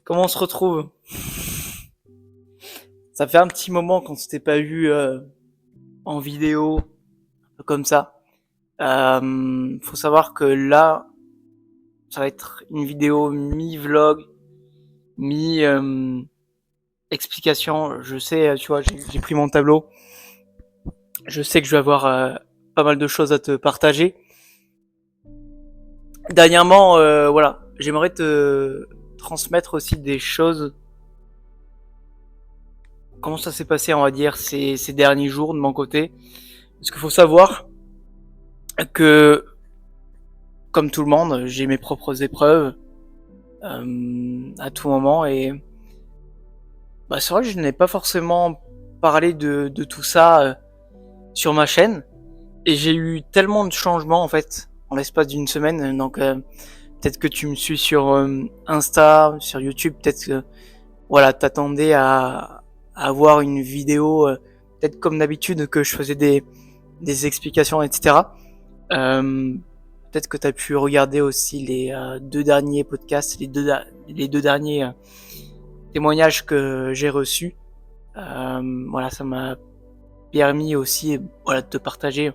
Comment on se retrouve? Ça fait un petit moment qu'on s'était pas eu en vidéo, comme ça. Faut savoir que là, ça va être une vidéo mi-vlog, mi-explication. Je sais, tu vois, j'ai pris mon tableau. Je sais que je vais avoir pas mal de choses à te partager. Dernièrement, voilà, j'aimerais te transmettre aussi des choses. Comment ça s'est passé, on va dire, ces derniers jours de mon côté. Parce qu'il faut savoir que, comme tout le monde, j'ai mes propres épreuves à tout moment et bah, c'est vrai que je n'ai pas forcément parlé de tout ça sur ma chaîne et j'ai eu tellement de changements en fait en l'espace d'une semaine. Donc peut-être que tu me suis sur Insta, sur YouTube, peut-être que voilà, t'attendais à avoir une vidéo peut-être comme d'habitude que je faisais des explications, etc. Euh, Peut-être que tu as pu regarder aussi les deux derniers podcasts, les deux derniers témoignages que j'ai reçus. Voilà, ça m'a permis aussi voilà, de te partager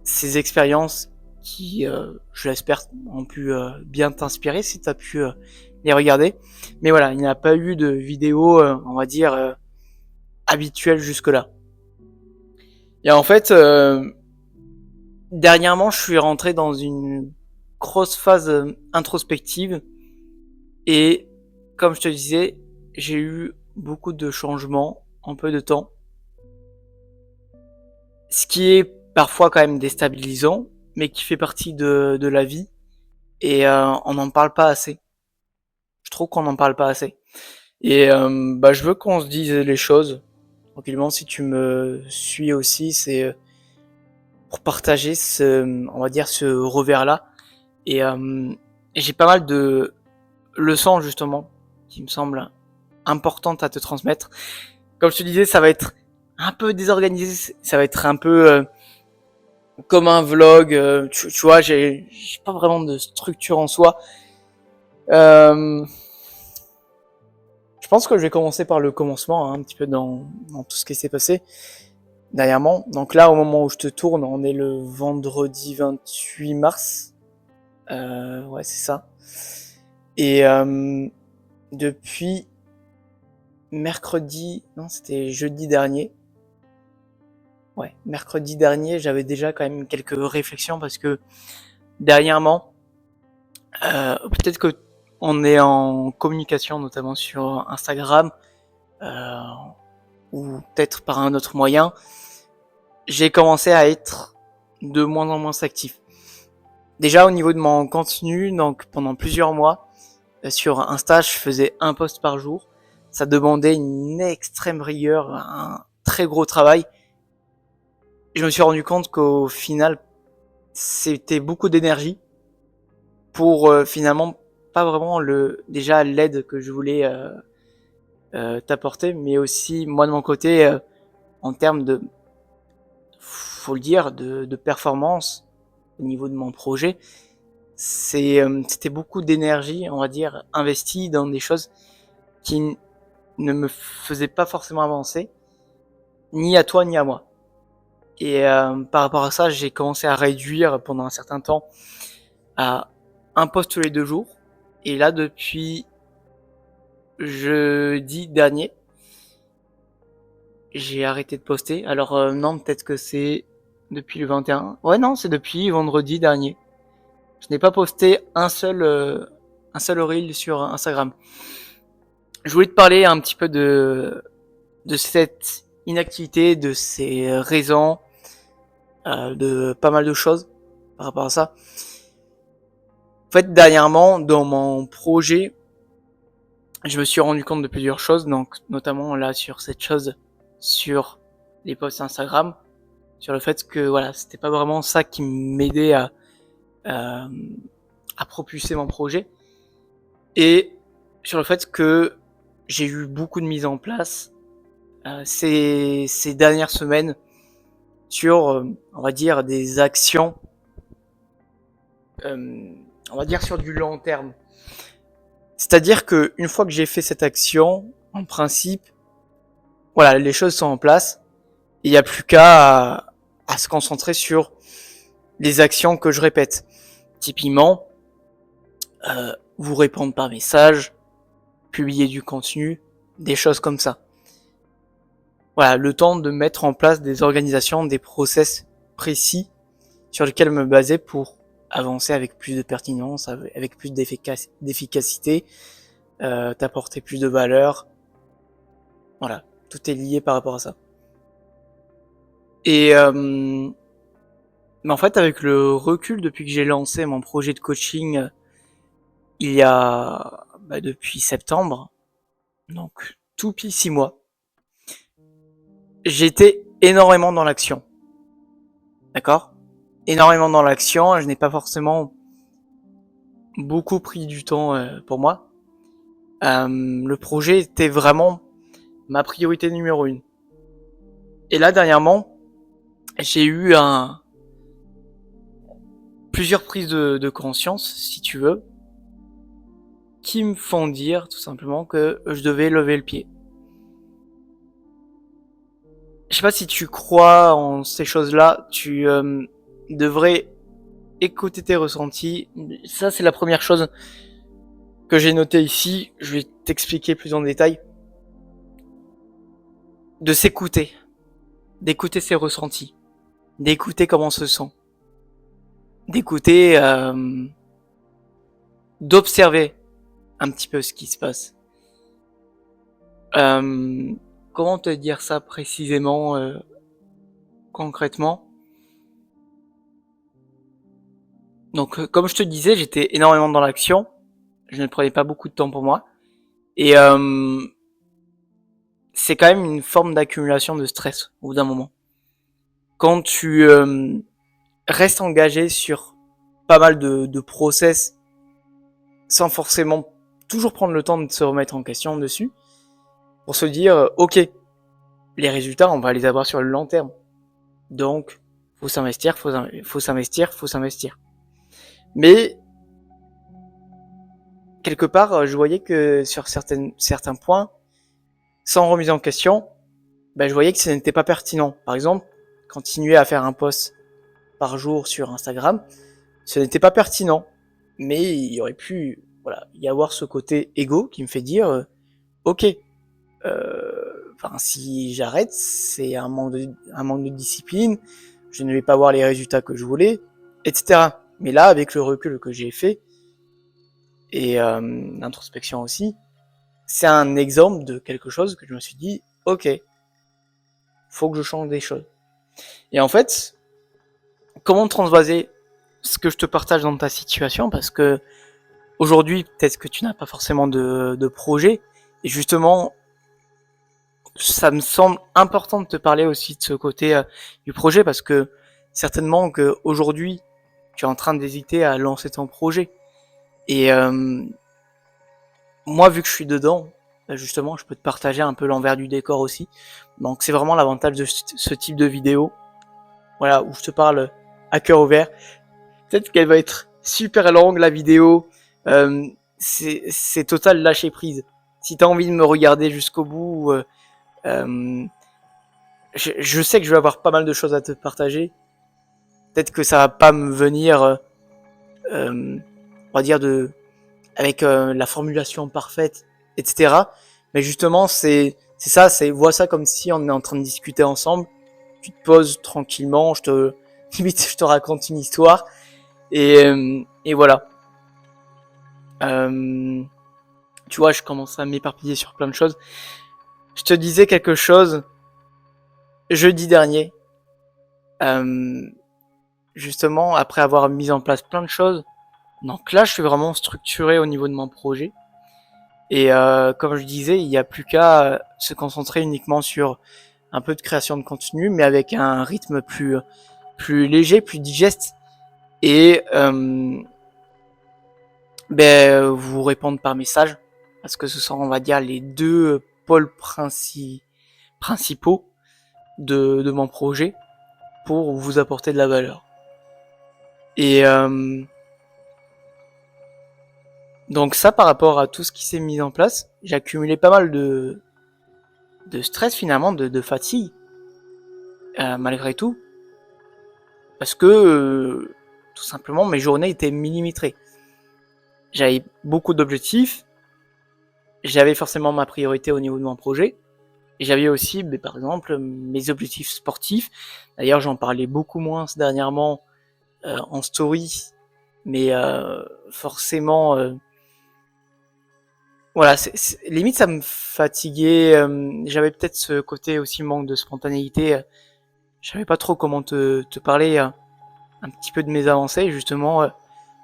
ces expériences qui, je l'espère, ont pu bien t'inspirer si tu as pu les regarder. Mais voilà, il n'y a pas eu de vidéo, on va dire, habituelle jusque-là. Et en fait, dernièrement, je suis rentré dans une grosse phase introspective et comme je te disais, j'ai eu beaucoup de changements en peu de temps, ce qui est parfois quand même déstabilisant, mais qui fait partie de la vie et on n'en parle pas assez. Je trouve qu'on n'en parle pas assez. Et bah, je veux qu'on se dise les choses tranquillement. Si tu me suis aussi, c'est pour partager on va dire, ce revers-là. Et j'ai pas mal de leçons justement qui me semblent importantes à te transmettre. Comme je te disais, ça va être un peu désorganisé, ça va être un peu comme un vlog. Tu vois, j'ai pas vraiment de structure en soi. Euh, je pense que je vais commencer par le commencement, hein, un petit peu dans tout ce qui s'est passé dernièrement. Donc là, au moment où je te tourne, on est le vendredi 28 mars. Ouais, c'est ça. Et depuis mercredi, non, c'était jeudi dernier. Ouais, mercredi dernier, j'avais déjà quand même quelques réflexions parce que dernièrement, peut-être que on est en communication, notamment sur Instagram, euh, ou peut-être par un autre moyen, j'ai commencé à être de moins en moins actif. Déjà au niveau de mon contenu, donc pendant plusieurs mois, sur Insta, je faisais un post par jour. Ça demandait une extrême rigueur, un très gros travail. Je me suis rendu compte qu'au final, c'était beaucoup d'énergie pour finalement pas vraiment déjà l'aide que je voulais t'apporter, mais aussi moi de mon côté en termes de, faut le dire, de performance au niveau de mon projet. C'était beaucoup d'énergie, on va dire, investie dans des choses qui ne me faisaient pas forcément avancer, ni à toi ni à moi. Et par rapport à ça, j'ai commencé à réduire pendant un certain temps à un post tous les 2 jours. Et là, depuis jeudi dernier, j'ai arrêté de poster. Alors non, peut-être que c'est depuis le 21. Ouais, non, c'est depuis vendredi dernier. Je n'ai pas posté un seul reel sur Instagram. Je voulais te parler un petit peu de cette inactivité, de ces raisons, de pas mal de choses par rapport à ça. En fait, dernièrement, dans mon projet, je me suis rendu compte de plusieurs choses, donc notamment là sur cette chose, sur les posts Instagram, sur le fait que voilà, c'était pas vraiment ça qui m'aidait euh, à propulser mon projet, et sur le fait que j'ai eu beaucoup de mise en place ces dernières semaines sur, on va dire, des actions, on va dire sur du long terme. C'est-à-dire que une fois que j'ai fait cette action, en principe, voilà, les choses sont en place. Il n'y a plus qu'à à se concentrer sur les actions que je répète. Typiquement, vous répondre par message, publier du contenu, des choses comme ça. Voilà, le temps de mettre en place des organisations, des process précis sur lesquels me baser pour avancer avec plus de pertinence, avec plus d'efficacité, t'apporter plus de valeur. Voilà, tout est lié par rapport à ça. Et mais en fait, avec le recul depuis que j'ai lancé mon projet de coaching il y a depuis septembre, donc tout pile 6 mois, j'étais énormément dans l'action. D'accord? Énormément dans l'action, je n'ai pas forcément beaucoup pris du temps pour moi. Le projet était vraiment ma priorité numéro 1. Et là, dernièrement, j'ai eu plusieurs prises de conscience, si tu veux, qui me font dire tout simplement que je devais lever le pied. Je sais pas si tu crois en ces choses-là, tu devrais écouter tes ressentis. Ça, c'est la première chose que j'ai notée ici. Je vais t'expliquer plus en détail. De s'écouter, d'écouter ses ressentis, d'écouter comment on se sent, d'écouter, d'observer un petit peu ce qui se passe. Comment te dire ça précisément, concrètement? Donc, comme je te disais, j'étais énormément dans l'action. Je ne prenais pas beaucoup de temps pour moi. Et c'est quand même une forme d'accumulation de stress au bout d'un moment. Quand tu restes engagé sur pas mal de process sans forcément toujours prendre le temps de se remettre en question dessus, pour se dire, ok, les résultats, on va les avoir sur le long terme. Donc, faut s'investir, faut s'investir. Mais, quelque part, je voyais que sur certains points, sans remise en question, je voyais que ce n'était pas pertinent. Par exemple, continuer à faire un post par jour sur Instagram, ce n'était pas pertinent. Mais il y aurait pu y avoir ce côté égo qui me fait dire, ok, si j'arrête, c'est un manque de discipline, je ne vais pas voir les résultats que je voulais, etc. Mais là, avec le recul que j'ai fait, et l'introspection aussi, c'est un exemple de quelque chose que je me suis dit, ok, faut que je change des choses. Et en fait, comment transvaser ce que je te partage dans ta situation, parce que aujourd'hui, peut-être que tu n'as pas forcément de projet, et justement, ça me semble important de te parler aussi de ce côté du projet, parce que certainement que aujourd'hui tu es en train d'hésiter à lancer ton projet. Et moi, vu que je suis dedans, justement, je peux te partager un peu l'envers du décor aussi. Donc c'est vraiment l'avantage de ce type de vidéo, voilà, où je te parle à cœur ouvert. Peut-être qu'elle va être super longue la vidéo, c'est total lâcher prise. Si t'as envie de me regarder jusqu'au bout, je sais que je vais avoir pas mal de choses à te partager. Peut-être que ça va pas me venir, on va dire avec la formulation parfaite, etc. Mais justement, c'est ça, vois ça comme si on est en train de discuter ensemble. Tu te poses tranquillement, limite, je te raconte une histoire, et voilà. Tu vois, je commence à m'éparpiller sur plein de choses. Je te disais quelque chose jeudi dernier, justement, après avoir mis en place plein de choses. Donc là, je suis vraiment structuré au niveau de mon projet. Et comme je disais, il n'y a plus qu'à se concentrer uniquement sur un peu de création de contenu, mais avec un rythme plus léger, plus digeste. Et vous répondre par message, parce que ce sont, on va dire, les deux pôles principaux de mon projet pour vous apporter de la valeur. Et Donc ça, par rapport à tout ce qui s'est mis en place, j'ai accumulé pas mal de stress finalement, de fatigue, malgré tout, parce que tout simplement mes journées étaient millimétrées. J'avais beaucoup d'objectifs, j'avais forcément ma priorité au niveau de mon projet, et j'avais aussi, par exemple, mes objectifs sportifs. D'ailleurs, j'en parlais beaucoup moins dernièrement en story, mais forcément, voilà, limite ça me fatiguait. J'avais peut-être ce côté aussi manque de spontanéité. Je savais pas trop comment te parler un petit peu de mes avancées. Justement,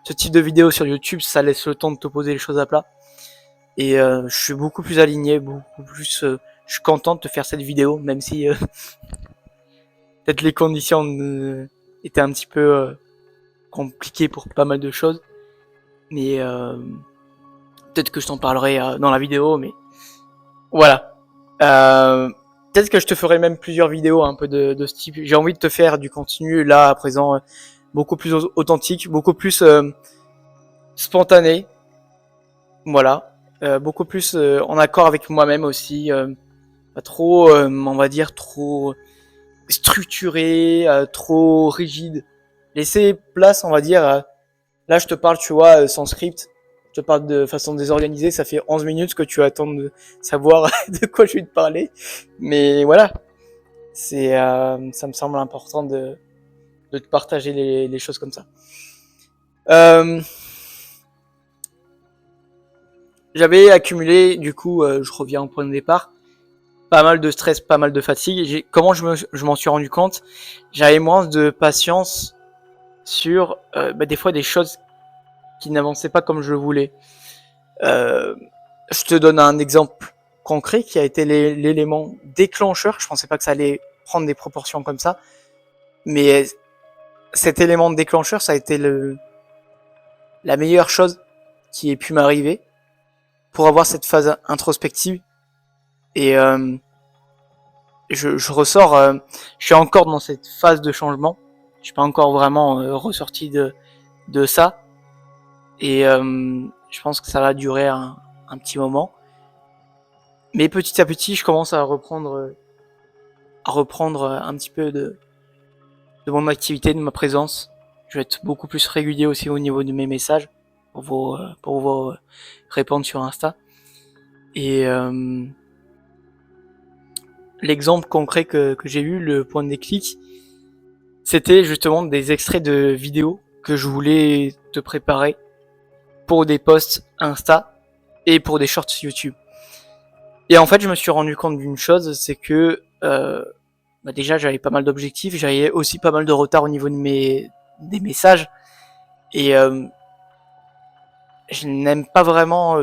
ce type de vidéo sur YouTube, ça laisse le temps de te poser les choses à plat. Et je suis beaucoup plus aligné, beaucoup plus. Je suis content de te faire cette vidéo, même si peut-être les conditions étaient un petit peu compliquées pour pas mal de choses. Mais peut-être que je t'en parlerai dans la vidéo, mais voilà. Peut-être que je te ferai même plusieurs vidéos un peu de ce type. J'ai envie de te faire du contenu là à présent beaucoup plus authentique, beaucoup plus spontané. Voilà. Beaucoup plus en accord avec moi-même aussi. Pas trop, on va dire, trop structuré, trop rigide. Laisser place, on va dire, là je te parle, tu vois, sans script. Je te parle de façon désorganisée, ça fait 11 minutes que tu attends de savoir de quoi je vais te parler. Mais voilà, ça me semble important de te partager les choses comme ça. J'avais accumulé, du coup, je reviens au point de départ, pas mal de stress, pas mal de fatigue. Comment je m'en suis rendu compte? J'avais moins de patience sur des fois des choses qui n'avançaient pas comme je le voulais. Je te donne un exemple concret qui a été l'élément déclencheur. Je pensais pas que ça allait prendre des proportions comme ça, mais cet élément déclencheur, ça a été la meilleure chose qui ait pu m'arriver pour avoir cette phase introspective. Et je ressors, je suis encore dans cette phase de changement. Je suis pas encore vraiment ressorti de ça. Et je pense que ça va durer un petit moment. Mais petit à petit, je commence à reprendre un petit peu de mon activité, de ma présence. Je vais être beaucoup plus régulier aussi au niveau de mes messages pour vous répondre sur Insta. Et l'exemple concret que j'ai eu, le point de déclic, c'était justement des extraits de vidéos que je voulais te préparer pour des posts Insta et pour des shorts YouTube. Et en fait, je me suis rendu compte d'une chose, c'est que déjà j'avais pas mal d'objectifs, j'avais aussi pas mal de retard au niveau de des messages, et je n'aime pas vraiment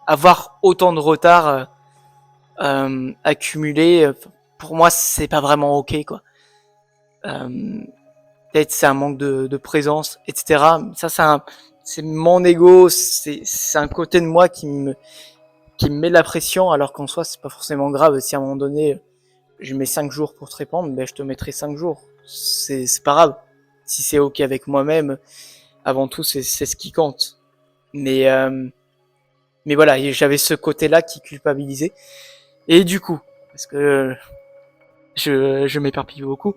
avoir autant de retard accumulé. Pour moi, c'est pas vraiment ok, quoi. Peut-être c'est un manque de présence, etc. Ça, c'est mon ego, c'est un côté de moi qui me met la pression, alors qu'en soi c'est pas forcément grave. Si à un moment donné je mets 5 jours pour te répondre, ben je te mettrai 5 jours, c'est pas grave. Si c'est ok avec moi-même, avant tout c'est ce qui compte. Mais voilà, j'avais ce côté là qui culpabilisait. Et du coup, parce que je m'éparpille beaucoup,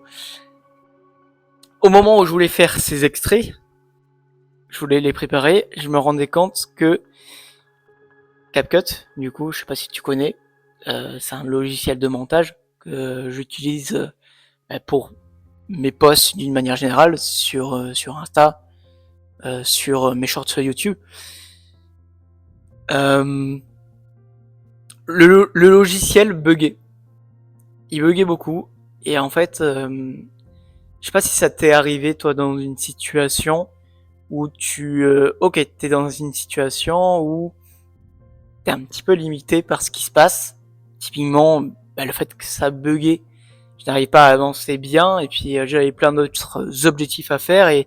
au moment où je voulais faire ces extraits, je voulais les préparer, je me rendais compte que CapCut, du coup, je sais pas si tu connais, c'est un logiciel de montage que j'utilise pour mes posts d'une manière générale sur Insta, sur mes shorts sur YouTube. Le logiciel buguait. Il buguait beaucoup. Et en fait, je sais pas si ça t'est arrivé toi dans une situation où t'es dans une situation où t'es un petit peu limité par ce qui se passe. Typiquement, le fait que ça buguait, je n'arrivais pas à avancer bien, et puis j'avais plein d'autres objectifs à faire, et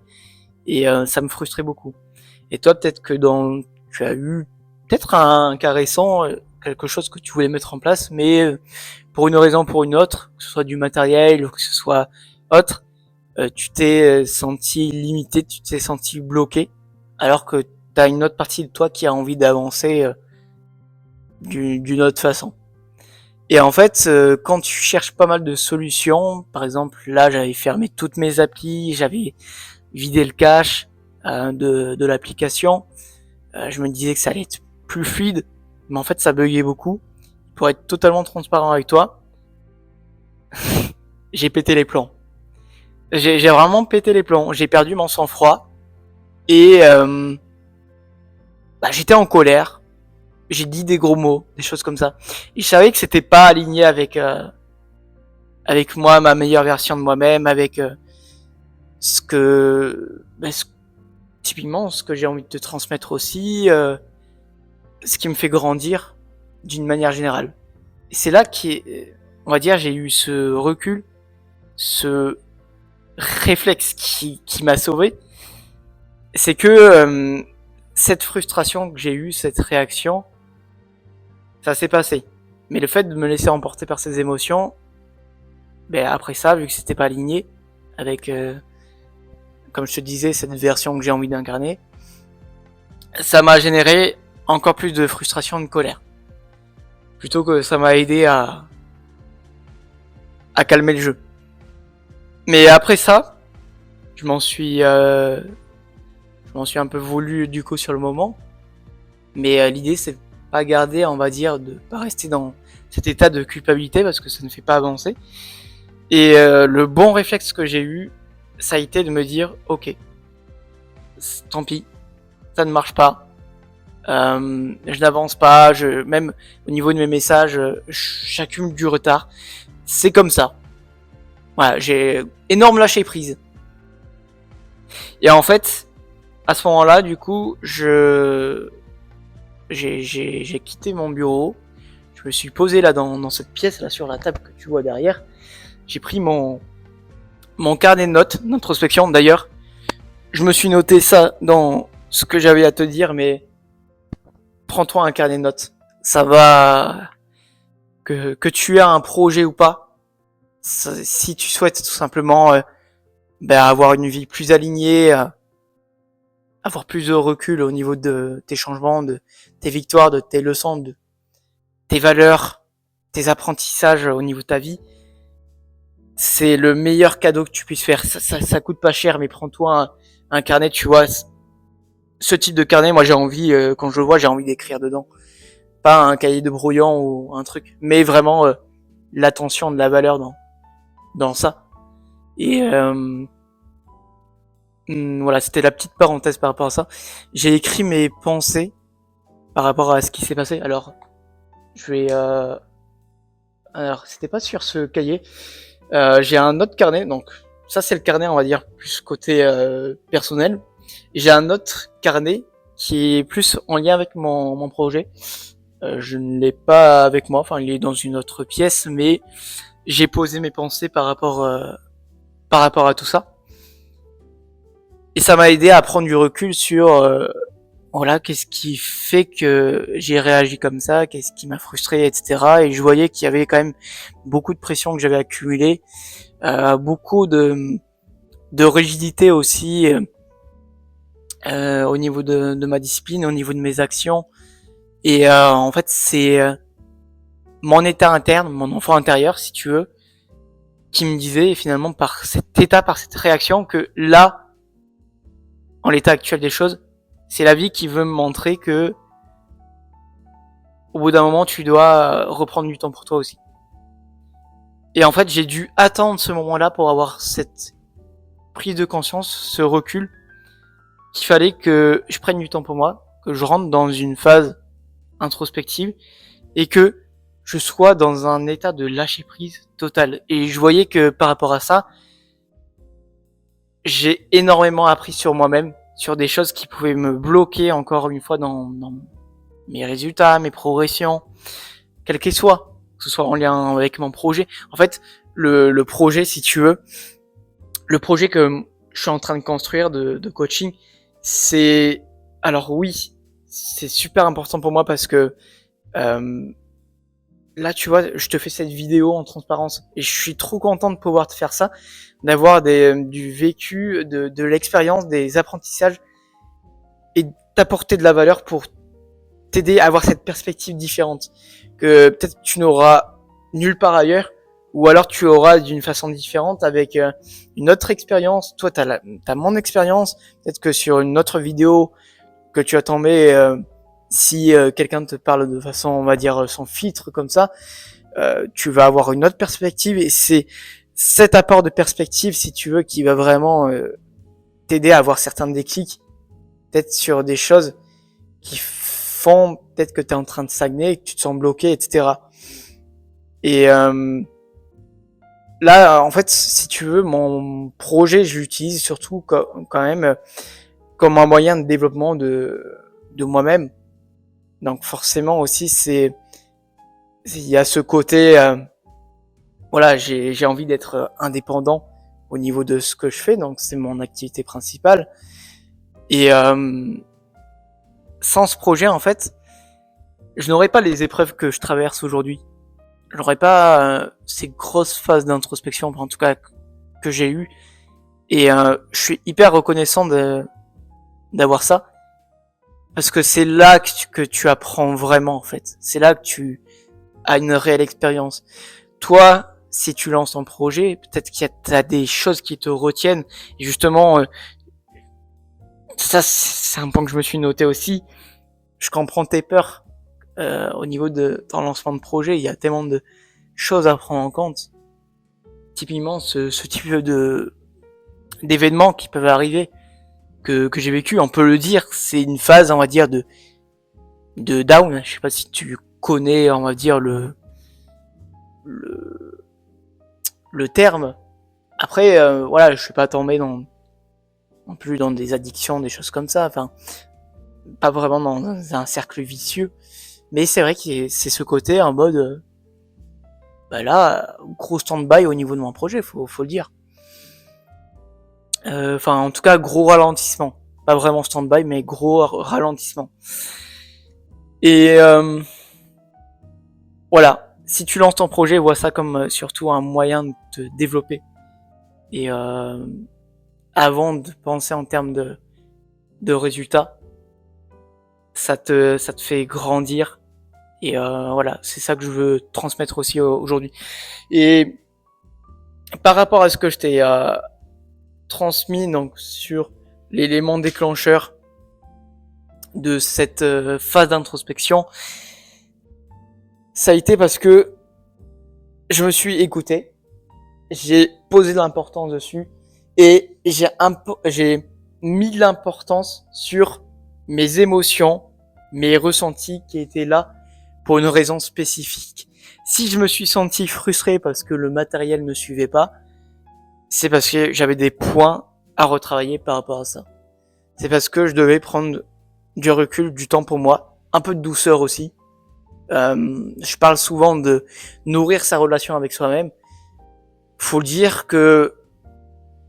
ça me frustrait beaucoup. Et toi, peut-être que tu as eu peut-être un cas récent, quelque chose que tu voulais mettre en place, mais pour une raison ou pour une autre, que ce soit du matériel ou que ce soit autre, tu t'es senti limité, tu t'es senti bloqué, alors que t'as une autre partie de toi qui a envie d'avancer d'une autre façon. Et en fait, quand tu cherches pas mal de solutions, par exemple, là, j'avais fermé toutes mes applis, j'avais vidé le cache de l'application. Je me disais que ça allait être plus fluide, mais en fait, ça buguait beaucoup. Pour être totalement transparent avec toi, j'ai pété les plombs. J'ai vraiment pété les plombs. J'ai perdu mon sang-froid et j'étais en colère. J'ai dit des gros mots, des choses comme ça. Et je savais que c'était pas aligné avec moi, ma meilleure version de moi-même, avec ce que typiquement ce que j'ai envie de te transmettre aussi, ce qui me fait grandir d'une manière générale. Et c'est là on va dire, j'ai eu ce recul, ce réflexe qui m'a sauvé. C'est que cette frustration que j'ai eue, cette réaction, ça s'est passé. Mais le fait de me laisser emporter par ces émotions, après ça, vu que c'était pas aligné avec, comme je te disais, cette version que j'ai envie d'incarner, ça m'a généré encore plus de frustration et de colère. Plutôt que ça m'a aidé à calmer le jeu. Mais après ça, je m'en suis un peu voulu du coup sur le moment. Mais l'idée c'est pas garder, on va dire, de pas rester dans cet état de culpabilité parce que ça ne fait pas avancer. Et le bon réflexe que j'ai eu, ça a été de me dire, ok, tant pis, ça ne marche pas. Je n'avance pas, même au niveau de mes messages, j'accumule du retard. C'est comme ça. Voilà, j'ai énorme lâcher prise. Et en fait, à ce moment-là, du coup, j'ai quitté mon bureau. Je me suis posé là dans cette pièce là sur la table que tu vois derrière. J'ai pris mon carnet de notes d'introspection. D'ailleurs, je me suis noté ça dans ce que j'avais à te dire, mais prends-toi un carnet de notes. Ça va, que tu aies un projet ou pas. Si tu souhaites tout simplement avoir une vie plus alignée, avoir plus de recul au niveau de tes changements, de tes victoires, de tes leçons, de tes valeurs, tes apprentissages au niveau de ta vie, c'est le meilleur cadeau que tu puisses faire. Ça coûte pas cher, mais prends-toi un carnet, tu vois. Ce type de carnet, moi j'ai envie, quand je le vois, j'ai envie d'écrire dedans. Pas un cahier de brouillon ou un truc, mais vraiment l'attention de la valeur dans ça. Et voilà, c'était la petite parenthèse par rapport à ça. J'ai écrit mes pensées par rapport à ce qui s'est passé. Alors, je vais... Alors, c'était pas sur ce cahier. J'ai un autre carnet, donc ça c'est le carnet, on va dire, plus côté personnel. Et j'ai un autre carnet qui est plus en lien avec mon projet. Je ne l'ai pas avec moi, enfin il est dans une autre pièce, mais j'ai posé mes pensées par rapport à tout ça. Et ça m'a aidé à prendre du recul sur voilà, qu'est-ce qui fait que j'ai réagi comme ça, qu'est-ce qui m'a frustré, etc. Et je voyais qu'il y avait quand même beaucoup de pression que j'avais accumulée, beaucoup de rigidité aussi au niveau de ma discipline, au niveau de mes actions. Et en fait, c'est mon état interne, mon enfant intérieur, si tu veux, qui me disait finalement par cet état, par cette réaction, que là, en l'état actuel des choses, c'est la vie qui veut me montrer que au bout d'un moment, tu dois reprendre du temps pour toi aussi. Et en fait, j'ai dû attendre ce moment-là pour avoir cette prise de conscience, ce recul, qu'il fallait que je prenne du temps pour moi, que je rentre dans une phase introspective et que je sois dans un état de lâcher prise total. Et je voyais que par rapport à ça, j'ai énormément appris sur moi-même, sur des choses qui pouvaient me bloquer encore une fois dans mes résultats, mes progressions, quels qu'ils soient, que ce soit en lien avec mon projet. En fait, le projet, si tu veux, le projet que je suis en train de construire de coaching, c'est... Alors oui, c'est super important pour moi parce que là, tu vois, je te fais cette vidéo en transparence et je suis trop content de pouvoir te faire ça, d'avoir du vécu, de l'expérience, des apprentissages et t'apporter de la valeur, pour t'aider à avoir cette perspective différente que peut-être tu n'auras nulle part ailleurs, ou alors tu auras d'une façon différente avec une autre expérience. Toi, t'as mon expérience, peut-être que sur une autre vidéo que tu as tombé, si quelqu'un te parle de façon, on va dire, sans filtre comme ça, tu vas avoir une autre perspective, et c'est cet apport de perspective, si tu veux, qui va vraiment t'aider à avoir certains déclics, peut-être sur des choses qui font peut-être que tu es en train de stagner, que tu te sens bloqué, etc. Et là, en fait, si tu veux, mon projet, je l'utilise surtout quand même comme un moyen de développement de moi-même. Donc forcément aussi, il y a ce côté, voilà, j'ai envie d'être indépendant au niveau de ce que je fais, donc c'est mon activité principale. Et sans ce projet, en fait, je n'aurais pas les épreuves que je traverse aujourd'hui. Je n'aurais pas ces grosses phases d'introspection, en tout cas que j'ai eues. Et je suis hyper reconnaissant d'avoir ça, parce que c'est là que tu apprends vraiment, en fait. C'est là que tu as une réelle expérience. Toi, si tu lances ton projet, peut-être qu'il y a des choses qui te retiennent. Et justement, ça, c'est un point que je me suis noté aussi. Je comprends tes peurs au niveau de ton lancement de projet. Il y a tellement de choses à prendre en compte. Typiquement, ce type d'événements qui peuvent arriver, que j'ai vécu, on peut le dire, c'est une phase, on va dire, de down. Je sais pas si tu connais, on va dire, le terme. Après, voilà, je suis pas tombé non plus dans des addictions, des choses comme ça. Enfin, pas vraiment dans un cercle vicieux. Mais c'est vrai que c'est ce côté en mode, bah là, gros stand-by au niveau de mon projet, faut le dire. Enfin, en tout cas, gros ralentissement. Pas vraiment stand-by, mais gros ralentissement. Et voilà, si tu lances ton projet, vois ça comme surtout un moyen de te développer. Et avant de penser en termes de résultats, ça te fait grandir. Et voilà, c'est ça que je veux transmettre aussi aujourd'hui. Et par rapport à ce que je t'ai transmis, donc sur l'élément déclencheur de cette phase d'introspection, ça a été parce que je me suis écouté, j'ai posé de l'importance dessus, et j'ai mis de l'importance sur mes émotions, mes ressentis qui étaient là pour une raison spécifique. Si je me suis senti frustré parce que le matériel ne suivait pas, c'est parce que j'avais des points à retravailler par rapport à ça. C'est parce que je devais prendre du recul, du temps pour moi, un peu de douceur aussi. Je parle souvent de nourrir sa relation avec soi-même. Faut le dire que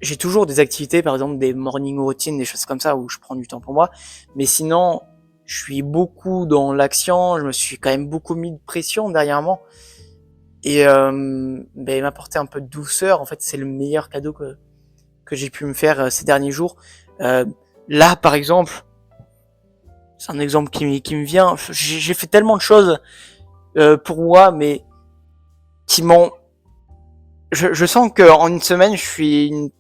j'ai toujours des activités, par exemple des morning routines, des choses comme ça où je prends du temps pour moi. Mais sinon, je suis beaucoup dans l'action, je me suis quand même beaucoup mis de pression dernièrement. Et m'apporter un peu de douceur, en fait, c'est le meilleur cadeau que j'ai pu me faire ces derniers jours. Là, par exemple, c'est un exemple qui me vient. J'ai fait tellement de choses pour moi, mais qui m'ont... Je sens qu'en une semaine, je suis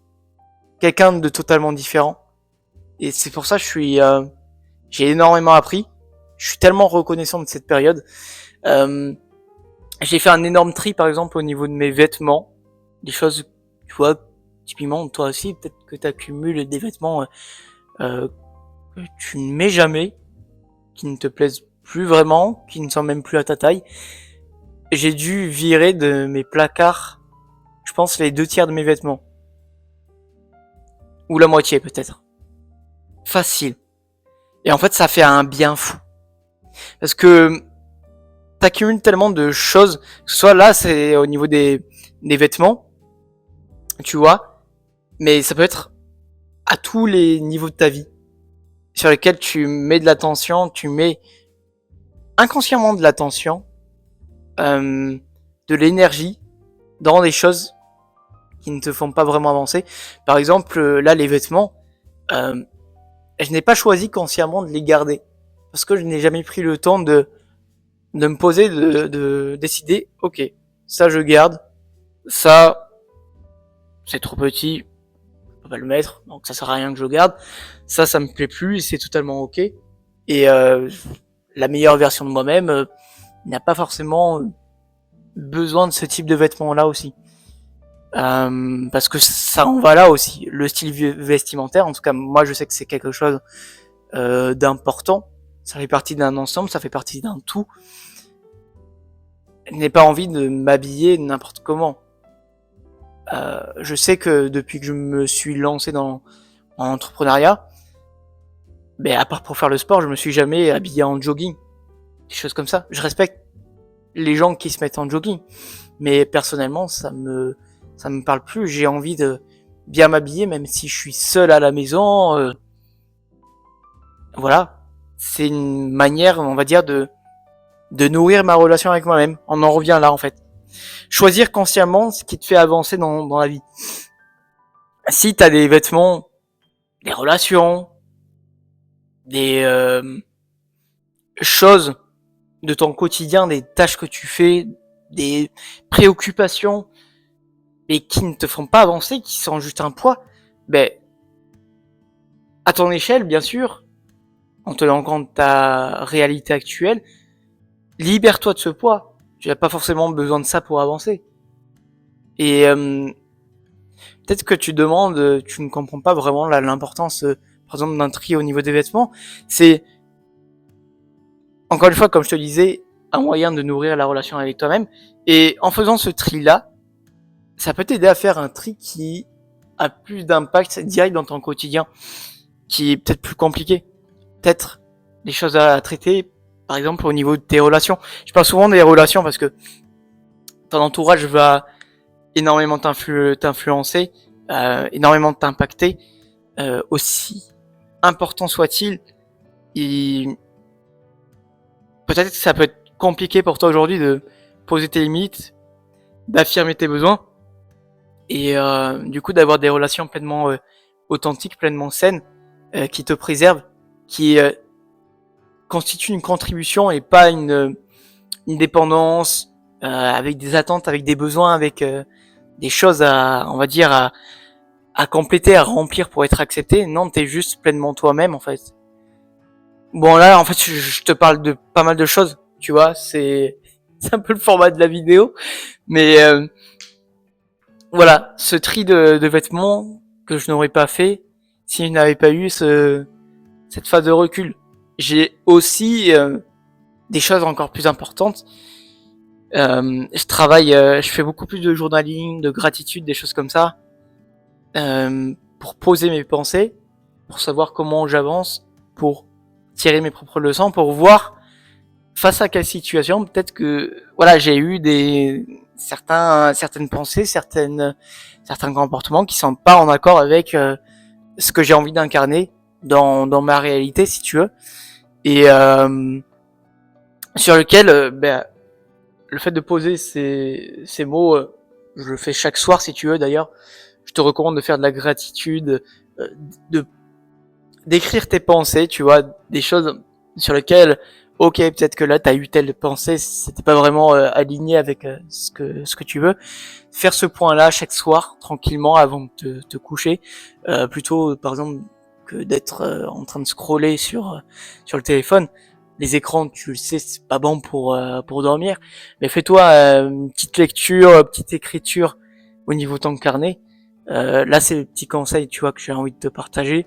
quelqu'un de totalement différent. Et c'est pour ça que j'ai énormément appris. Je suis tellement reconnaissant de cette période. J'ai fait un énorme tri, par exemple, au niveau de mes vêtements. Des choses, tu vois, typiquement, toi aussi, peut-être que tu accumules des vêtements que tu ne mets jamais, qui ne te plaisent plus vraiment, qui ne sont même plus à ta taille. J'ai dû virer de mes placards, je pense, les 2/3 de mes vêtements. Ou la moitié, peut-être. Facile. Et en fait, ça fait un bien fou. Parce que t'accumules tellement de choses, que ce soit là, c'est au niveau des vêtements, tu vois, mais ça peut être à tous les niveaux de ta vie, sur lesquels tu mets de l'attention, tu mets inconsciemment de l'attention, de l'énergie, dans des choses qui ne te font pas vraiment avancer. Par exemple, là, les vêtements, je n'ai pas choisi consciemment de les garder. Parce que je n'ai jamais pris le temps de me poser, de décider, ok, ça je garde, ça c'est trop petit, je peux pas le mettre, donc ça sert à rien que je le garde, ça me plaît plus et c'est totalement ok. Et la meilleure version de moi-même n'a pas forcément besoin de ce type de vêtements là aussi. Parce que ça en va là aussi. Le style vestimentaire, en tout cas moi je sais que c'est quelque chose d'important. Ça fait partie d'un ensemble, ça fait partie d'un tout. Je n'ai pas envie de m'habiller n'importe comment. Je sais que depuis que je me suis lancé en entrepreneuriat, mais à part pour faire le sport, je me suis jamais habillé en jogging. Des choses comme ça. Je respecte les gens qui se mettent en jogging. Mais personnellement, ça me parle plus. J'ai envie de bien m'habiller, même si je suis seul à la maison. Voilà. C'est une manière, on va dire, de nourrir ma relation avec moi-même. On en revient là, en fait. Choisir consciemment ce qui te fait avancer dans la vie. Si t'as des vêtements, des relations, des choses de ton quotidien, des tâches que tu fais, des préoccupations, et qui ne te font pas avancer, qui sont juste un poids, ben, à ton échelle, bien sûr, en tenant compte de ta réalité actuelle, libère-toi de ce poids. Tu n'as pas forcément besoin de ça pour avancer. Et peut-être que tu demandes, tu ne comprends pas vraiment l'importance, par exemple, d'un tri au niveau des vêtements. C'est, encore une fois, comme je te disais, un moyen de nourrir la relation avec toi-même. Et en faisant ce tri-là, ça peut t'aider à faire un tri qui a plus d'impact direct dans ton quotidien, qui est peut-être plus compliqué. Peut-être des choses à traiter, par exemple au niveau de tes relations. Je parle souvent des relations parce que ton entourage va énormément t'influencer, énormément t'impacter, aussi important soit-il. Et peut-être que ça peut être compliqué pour toi aujourd'hui de poser tes limites, d'affirmer tes besoins, et du coup d'avoir des relations pleinement authentiques, pleinement saines, qui te préservent, qui constituent une contribution et pas une dépendance, avec des attentes, avec des besoins, avec des choses à, on va dire, à compléter, à remplir pour être accepté. Non, t'es juste pleinement toi-même, en fait. Bon, là, en fait, je te parle de pas mal de choses, tu vois, c'est un peu le format de la vidéo, mais voilà, ce tri de vêtements que je n'aurais pas fait si je n'avais pas eu cette phase de recul. J'ai aussi des choses encore plus importantes. Je travaille, je fais beaucoup plus de journaling, de gratitude, des choses comme ça, pour poser mes pensées, pour savoir comment j'avance, pour tirer mes propres leçons, pour voir face à quelle situation peut-être que voilà j'ai eu certaines pensées, certains comportements qui sont pas en accord avec ce que j'ai envie d'incarner dans ma réalité, si tu veux, et sur lequel le fait de poser ces mots, je le fais chaque soir si tu veux. D'ailleurs, je te recommande de faire de la gratitude, de d'écrire tes pensées, tu vois, des choses sur lesquelles, ok, peut-être que là t'as eu telle pensée, c'était pas vraiment aligné avec ce que tu veux. Faire ce point-là chaque soir, tranquillement, avant de te coucher, plutôt par exemple que d'être en train de scroller sur le téléphone. Les écrans, tu le sais, c'est pas bon pour dormir. Mais fais-toi une petite lecture, une petite écriture au niveau de ton carnet. Là, c'est le petit conseil, tu vois, que j'ai envie de te partager.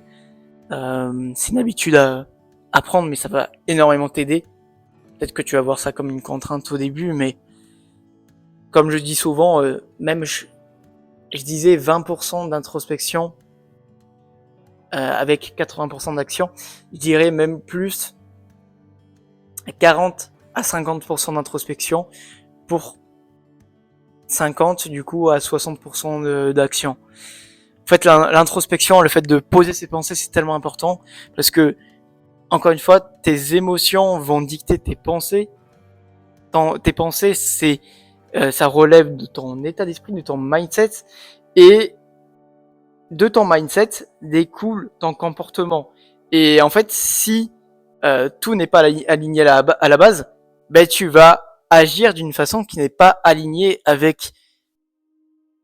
C'est une habitude à prendre, mais ça va énormément t'aider. Peut-être que tu vas voir ça comme une contrainte au début, mais comme je dis souvent, même je disais 20% d'introspection avec 80% d'action. Je dirais même plus 40 à 50% d'introspection pour 50 du coup à 60% d'action. En fait, l'introspection, le fait de poser ses pensées, c'est tellement important parce que, encore une fois, tes émotions vont dicter tes pensées. Tes pensées, ça relève de ton état d'esprit, de ton mindset, et de ton mindset découle ton comportement. Et en fait, si tout n'est pas aligné à la base, ben tu vas agir d'une façon qui n'est pas alignée avec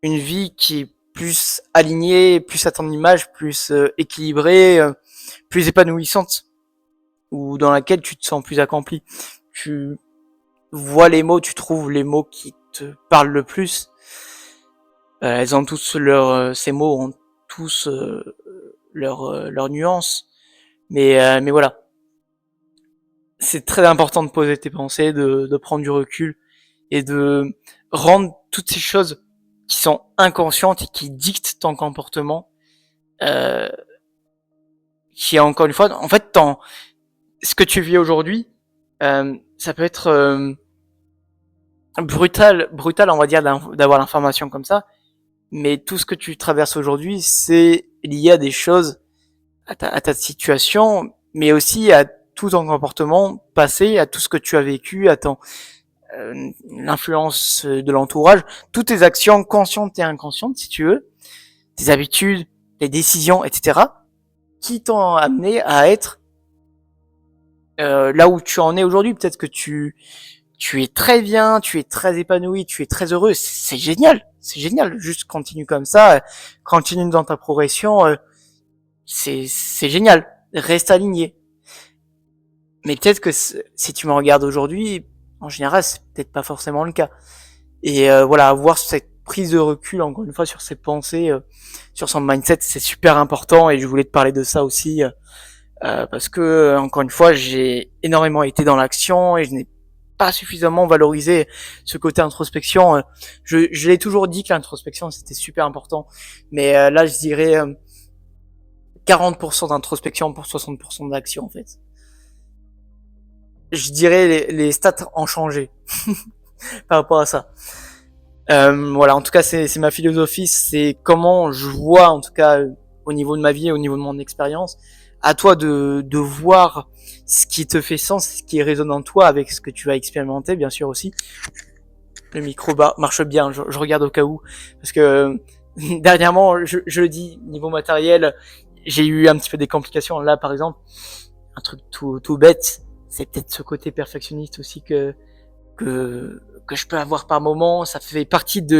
une vie qui est plus alignée, plus à ton image, plus équilibrée, plus épanouissante, ou dans laquelle tu te sens plus accompli. Tu vois les mots, tu trouves les mots qui te parlent le plus. Elles ont tous ces mots ont tous leur nuance. Mais voilà. C'est très important de poser tes pensées, de prendre du recul et de rendre toutes ces choses qui sont inconscientes et qui dictent ton comportement, euh, qui est encore une fois, en fait, ce que tu vis aujourd'hui, ça peut être brutal, on va dire, d'avoir l'information comme ça, mais tout ce que tu traverses aujourd'hui, c'est lié à des choses, à ta situation, mais aussi à tout ton comportement passé, à tout ce que tu as vécu, à l'influence de l'entourage, toutes tes actions conscientes et inconscientes, si tu veux, tes habitudes, les décisions, etc., qui t'ont amené à être là où tu en es aujourd'hui. Peut-être que tu es très bien, tu es très épanoui, tu es très heureux, c'est génial, c'est génial. Juste continue comme ça, continue dans ta progression, c'est génial. Reste aligné. Mais peut-être que si tu me regardes aujourd'hui, en général, c'est peut-être pas forcément le cas. Et voilà, avoir cette prise de recul, encore une fois, sur ses pensées, sur son mindset, c'est super important. Et je voulais te parler de ça aussi, parce que, encore une fois, j'ai énormément été dans l'action et je n'ai pas suffisamment valorisé ce côté introspection. Je l'ai toujours dit que l'introspection, c'était super important. Mais là, je dirais 40% d'introspection pour 60% d'action, en fait. Je dirais les stats ont changé par rapport à ça. Voilà, en tout cas, c'est ma philosophie, c'est comment je vois, en tout cas, au niveau de ma vie, au niveau de mon expérience. À toi de voir ce qui te fait sens, ce qui résonne en toi avec ce que tu vas expérimenter, bien sûr aussi. Le micro marche bien, je regarde au cas où, parce que dernièrement, je le dis, niveau matériel, j'ai eu un petit peu des complications. Là, par exemple, un truc tout bête, c'est peut-être ce côté perfectionniste aussi que je peux avoir par moment. Ça fait partie de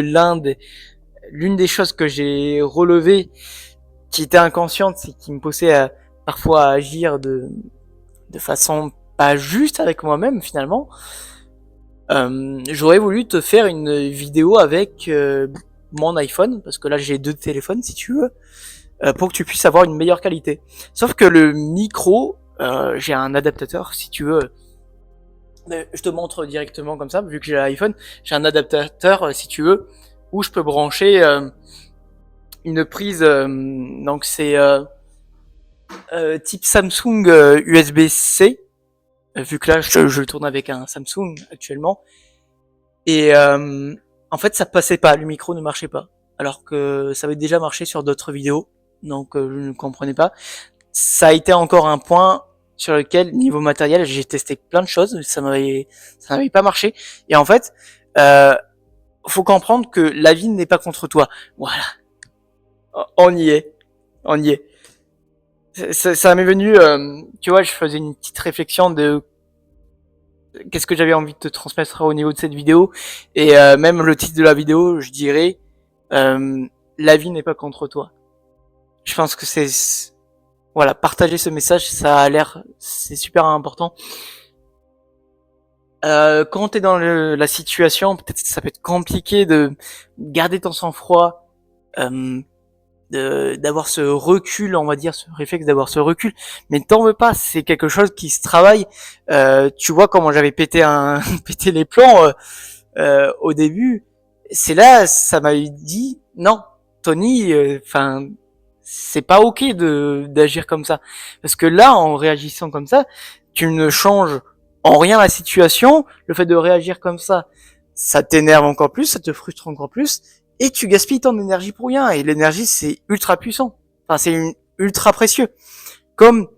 l'une des choses que j'ai relevées, qui était inconsciente, c'est qui me poussait parfois à agir de façon pas juste avec moi-même finalement. J'aurais voulu te faire une vidéo avec mon iPhone, parce que là j'ai 2 téléphones si tu veux, pour que tu puisses avoir une meilleure qualité. Sauf que le micro, j'ai un adaptateur si tu veux. Je te montre directement comme ça, vu que j'ai l'iPhone, j'ai un adaptateur si tu veux, où je peux brancher une prise, donc c'est type Samsung USB-C, vu que là je le tourne avec un Samsung actuellement, et en fait ça passait pas, le micro ne marchait pas, alors que ça avait déjà marché sur d'autres vidéos, donc je ne comprenais pas. Ça a été encore un point sur lequel, niveau matériel, j'ai testé plein de choses, ça n'avait pas marché, et en fait, faut comprendre que la vie n'est pas contre toi. Voilà, on y est, on y est. Ça m'est venu, tu vois, je faisais une petite réflexion de qu'est-ce que j'avais envie de te transmettre au niveau de cette vidéo, et même le titre de la vidéo, je dirais, la vie n'est pas contre toi. Je pense que voilà, partager ce message, c'est super important. Quand t'es dans la situation, peut-être que ça peut être compliqué de garder ton sang-froid, d'avoir ce recul, on va dire, ce réflexe d'avoir ce recul, mais t'en veux pas, c'est quelque chose qui se travaille. Tu vois comment j'avais pété pété les plombs au début, c'est là, ça m'a dit non, Tony, enfin, c'est pas ok d'agir comme ça, parce que là, en réagissant comme ça, tu ne changes en rien la situation. Le fait de réagir comme ça t'énerve encore plus, ça te frustre encore plus, et tu gaspilles ton énergie pour rien. Et l'énergie, c'est ultra puissant. Enfin, c'est ultra précieux. Comme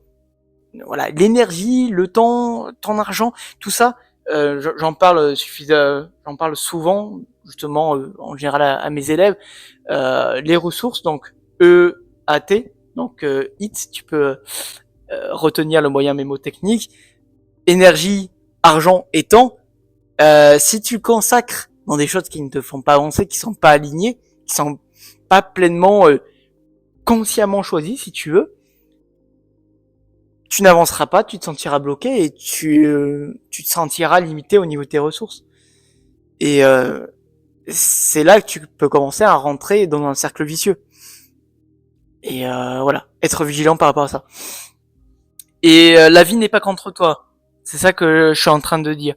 voilà, l'énergie, le temps, ton argent, tout ça. J'en parle j'en parle souvent, justement, en général à mes élèves. Les ressources, donc EAT, donc IT, tu peux retenir le moyen mémotechnique, énergie, argent et temps. Si tu consacres dans des choses qui ne te font pas avancer, qui sont pas alignées, qui sont pas pleinement consciemment choisies, si tu veux, tu n'avanceras pas, tu te sentiras bloqué et tu te sentiras limité au niveau de tes ressources. Et c'est là que tu peux commencer à rentrer dans un cercle vicieux. Et voilà, être vigilant par rapport à ça. Et la vie n'est pas contre toi. C'est ça que je suis en train de dire.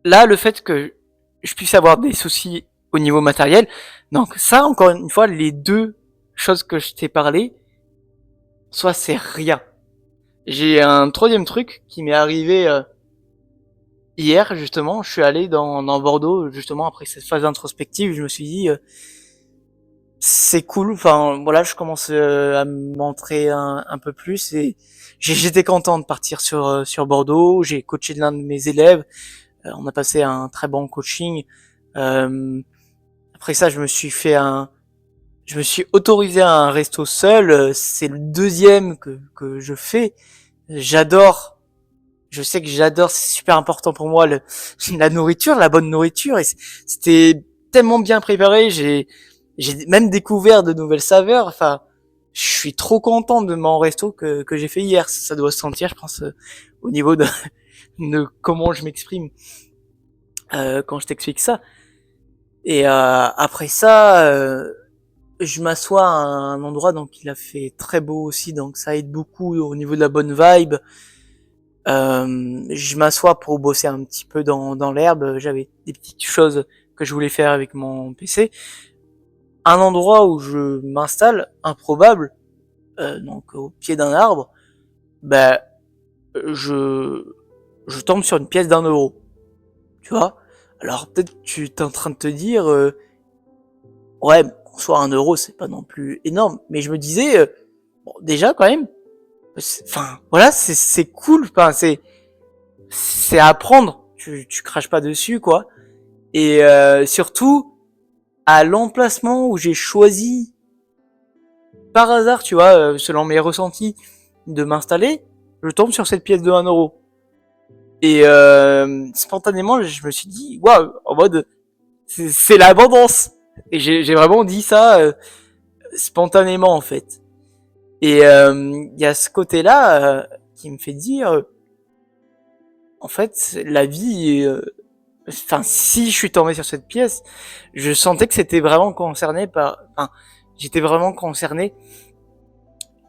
Là, le fait que je puisse avoir des soucis au niveau matériel, donc ça, encore une fois, les deux choses que je t'ai parlé, soit c'est rien. J'ai un troisième truc qui m'est arrivé hier, justement. Je suis allé dans Bordeaux, justement, après cette phase introspective. Je me suis dit, c'est cool. Enfin, voilà, je commence à m'entrer un peu plus et j'étais content de partir sur Bordeaux. J'ai coaché l'un de mes élèves. On a passé un très bon coaching. Après ça, je me suis autorisé à un resto seul. C'est le deuxième que je fais. J'adore. Je sais que j'adore. C'est super important pour moi la nourriture, la bonne nourriture. Et c'était tellement bien préparé. J'ai même découvert de nouvelles saveurs. Enfin, je suis trop content de mon resto que j'ai fait hier. Ça doit se sentir, je pense, au niveau de comment je m'exprime quand je t'explique ça. Et après ça, je m'assois à un endroit, donc il a fait très beau aussi, donc ça aide beaucoup au niveau de la bonne vibe. Je m'assois pour bosser un petit peu dans l'herbe. J'avais des petites choses que je voulais faire avec mon PC. Un endroit où je m'installe, improbable, donc au pied d'un arbre, ben je tombe sur une pièce d'1 euro. Tu vois? Alors peut-être tu es en train de te dire, ouais, en soi 1 euro c'est pas non plus énorme, mais je me disais, bon déjà quand même, enfin voilà, c'est cool, enfin c'est à apprendre, tu craches pas dessus quoi, et surtout à l'emplacement où j'ai choisi par hasard, tu vois, selon mes ressentis, de m'installer, je tombe sur cette pièce de 1 euro. Et spontanément, je me suis dit, waouh, en mode, c'est l'abondance. Et j'ai vraiment dit ça spontanément en fait. Et il y a ce côté-là qui me fait dire, en fait, la vie, enfin, si je suis tombé sur cette pièce, je sentais que c'était vraiment concerné enfin, j'étais vraiment concerné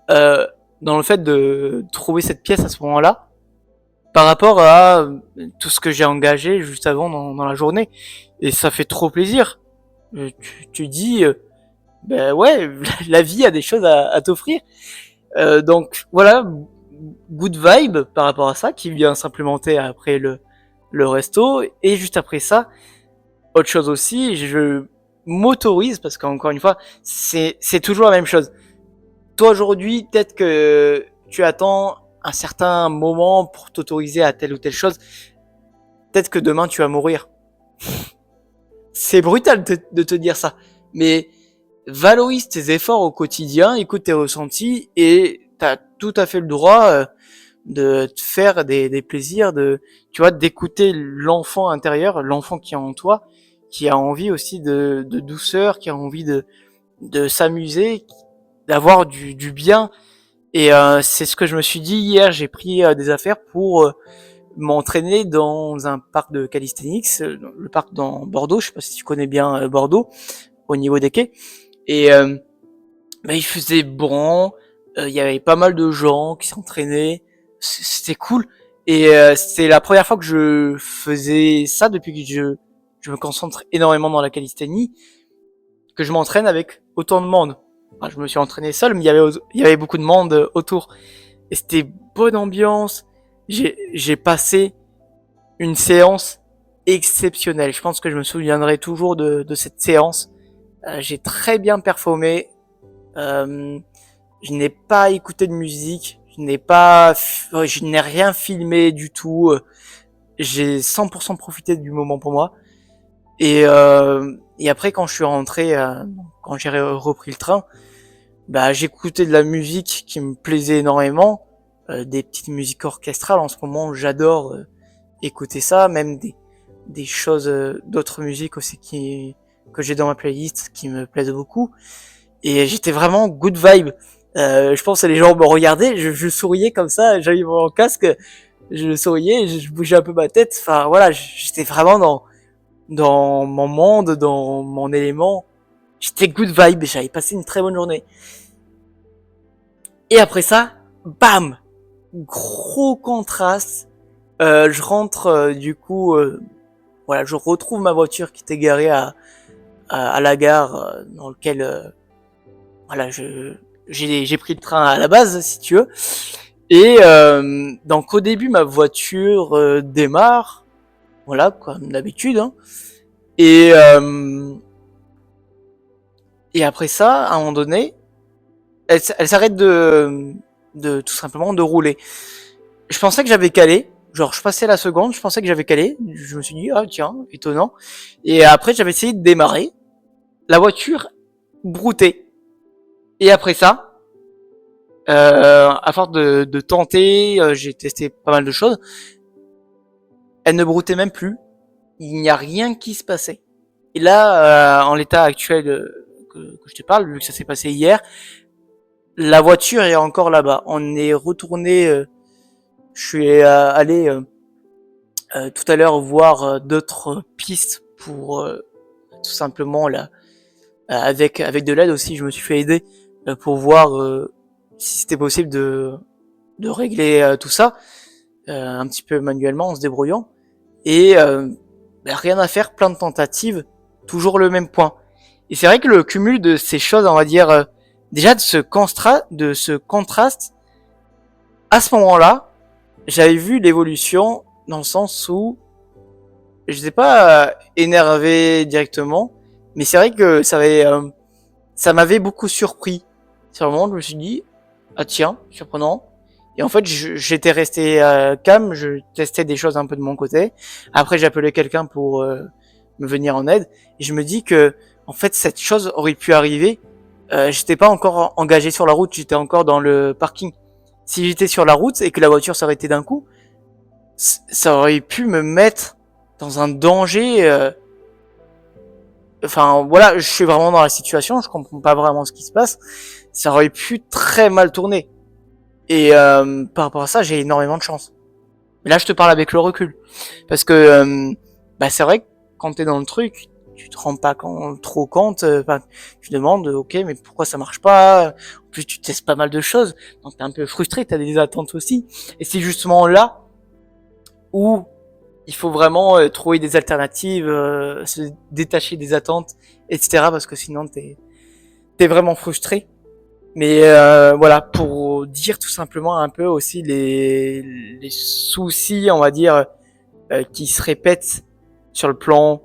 dans le fait de trouver cette pièce à ce moment-là, par rapport à tout ce que j'ai engagé juste avant dans la journée. Et ça fait trop plaisir. Tu dis, ben ouais, la vie a des choses à t'offrir. Donc voilà, good vibe par rapport à ça, qui vient s'implémenter après le resto. Et juste après ça, autre chose aussi, je m'autorise, parce qu'encore une fois, c'est toujours la même chose. Toi aujourd'hui, peut-être que tu attends un certain moment pour t'autoriser à telle ou telle chose. Peut-être que demain tu vas mourir. C'est brutal de te dire ça, mais valorise tes efforts au quotidien, écoute tes ressentis et t'as tout à fait le droit de te faire des plaisirs, tu vois, d'écouter l'enfant intérieur, l'enfant qui est en toi, qui a envie aussi de douceur, qui a envie de s'amuser, d'avoir du bien. Et c'est ce que je me suis dit hier. J'ai pris des affaires pour m'entraîner dans un parc de calisthenics, le parc dans Bordeaux. Je sais pas si tu connais bien Bordeaux, au niveau des quais. Et bah, il faisait bon. Il y avait pas mal de gens qui s'entraînaient. C'était cool. Et c'était la première fois que je faisais ça depuis que je me concentre énormément dans la calisthénie, que je m'entraîne avec autant de monde. Enfin, je me suis entraîné seul, mais il y avait beaucoup de monde autour. Et c'était bonne ambiance. J'ai passé une séance exceptionnelle. Je pense que je me souviendrai toujours de cette séance. J'ai très bien performé. Je n'ai pas écouté de musique. Je n'ai rien filmé du tout. J'ai 100% profité du moment pour moi. Et après, quand je suis rentré, quand j'ai repris le train, bah, j'écoutais de la musique qui me plaisait énormément, des petites musiques orchestrales. En ce moment, j'adore écouter ça, même des choses, d'autres musiques aussi que j'ai dans ma playlist qui me plaisent beaucoup. Et j'étais vraiment good vibe. Je pense que les gens me regardaient, je souriais comme ça, j'avais mon casque, je souriais, je bougeais un peu ma tête. Enfin voilà, j'étais vraiment dans mon monde, dans mon élément. J'étais good vibe, j'avais passé une très bonne journée. Et après ça, bam, gros contraste. Je rentre du coup, voilà, je retrouve ma voiture qui était garée à la gare dans lequel voilà, j'ai pris le train à la base si tu veux. Et donc au début ma voiture démarre, voilà comme d'habitude. Hein. Et et après ça, à un moment donné, elle s'arrête de tout simplement de rouler. Je pensais que j'avais calé. Genre, je passais la seconde, je pensais que j'avais calé. Je me suis dit, ah tiens, étonnant. Et après, j'avais essayé de démarrer. La voiture broutait. Et après ça, à force de tenter, j'ai testé pas mal de choses. Elle ne broutait même plus. Il n'y a rien qui se passait. Et là, en l'état actuel que je te parle, vu que ça s'est passé hier, la voiture est encore là-bas. On est retourné. Je suis allé tout à l'heure voir d'autres pistes pour tout simplement là, avec de l'aide aussi. Je me suis fait aider pour voir si c'était possible de régler tout ça un petit peu manuellement en se débrouillant. Et bah, rien à faire, plein de tentatives, toujours le même point. Et c'est vrai que le cumul de ces choses, on va dire, déjà de ce contraste, à ce moment-là, j'avais vu l'évolution dans le sens où je n'étais pas énervé directement, mais c'est vrai que ça m'avait beaucoup surpris. Sur le moment, je me suis dit, ah tiens, surprenant. Et en fait, j'étais resté calme, je testais des choses un peu de mon côté. Après, j'ai appelé quelqu'un pour me venir en aide. Et je me dis que, en fait, cette chose aurait pu arriver. J'étais pas encore engagé sur la route, j'étais encore dans le parking. Si j'étais sur la route et que la voiture s'arrêtait d'un coup, ça aurait pu me mettre dans un danger. Enfin, voilà, je suis vraiment dans la situation, je comprends pas vraiment ce qui se passe. Ça aurait pu très mal tourner. Et par rapport à ça, j'ai énormément de chance. Mais là, je te parle avec le recul. Parce que bah, c'est vrai que quand t'es dans le truc, tu te rends pas trop compte. Tu demandes, ok, mais pourquoi ça marche pas? En plus, tu testes pas mal de choses. Donc, t'es un peu frustré, t'as des attentes aussi. Et c'est justement là où il faut vraiment trouver des alternatives, se détacher des attentes, etc. Parce que sinon, t'es vraiment frustré. Mais voilà, pour dire tout simplement un peu aussi les soucis, on va dire, qui se répètent sur le plan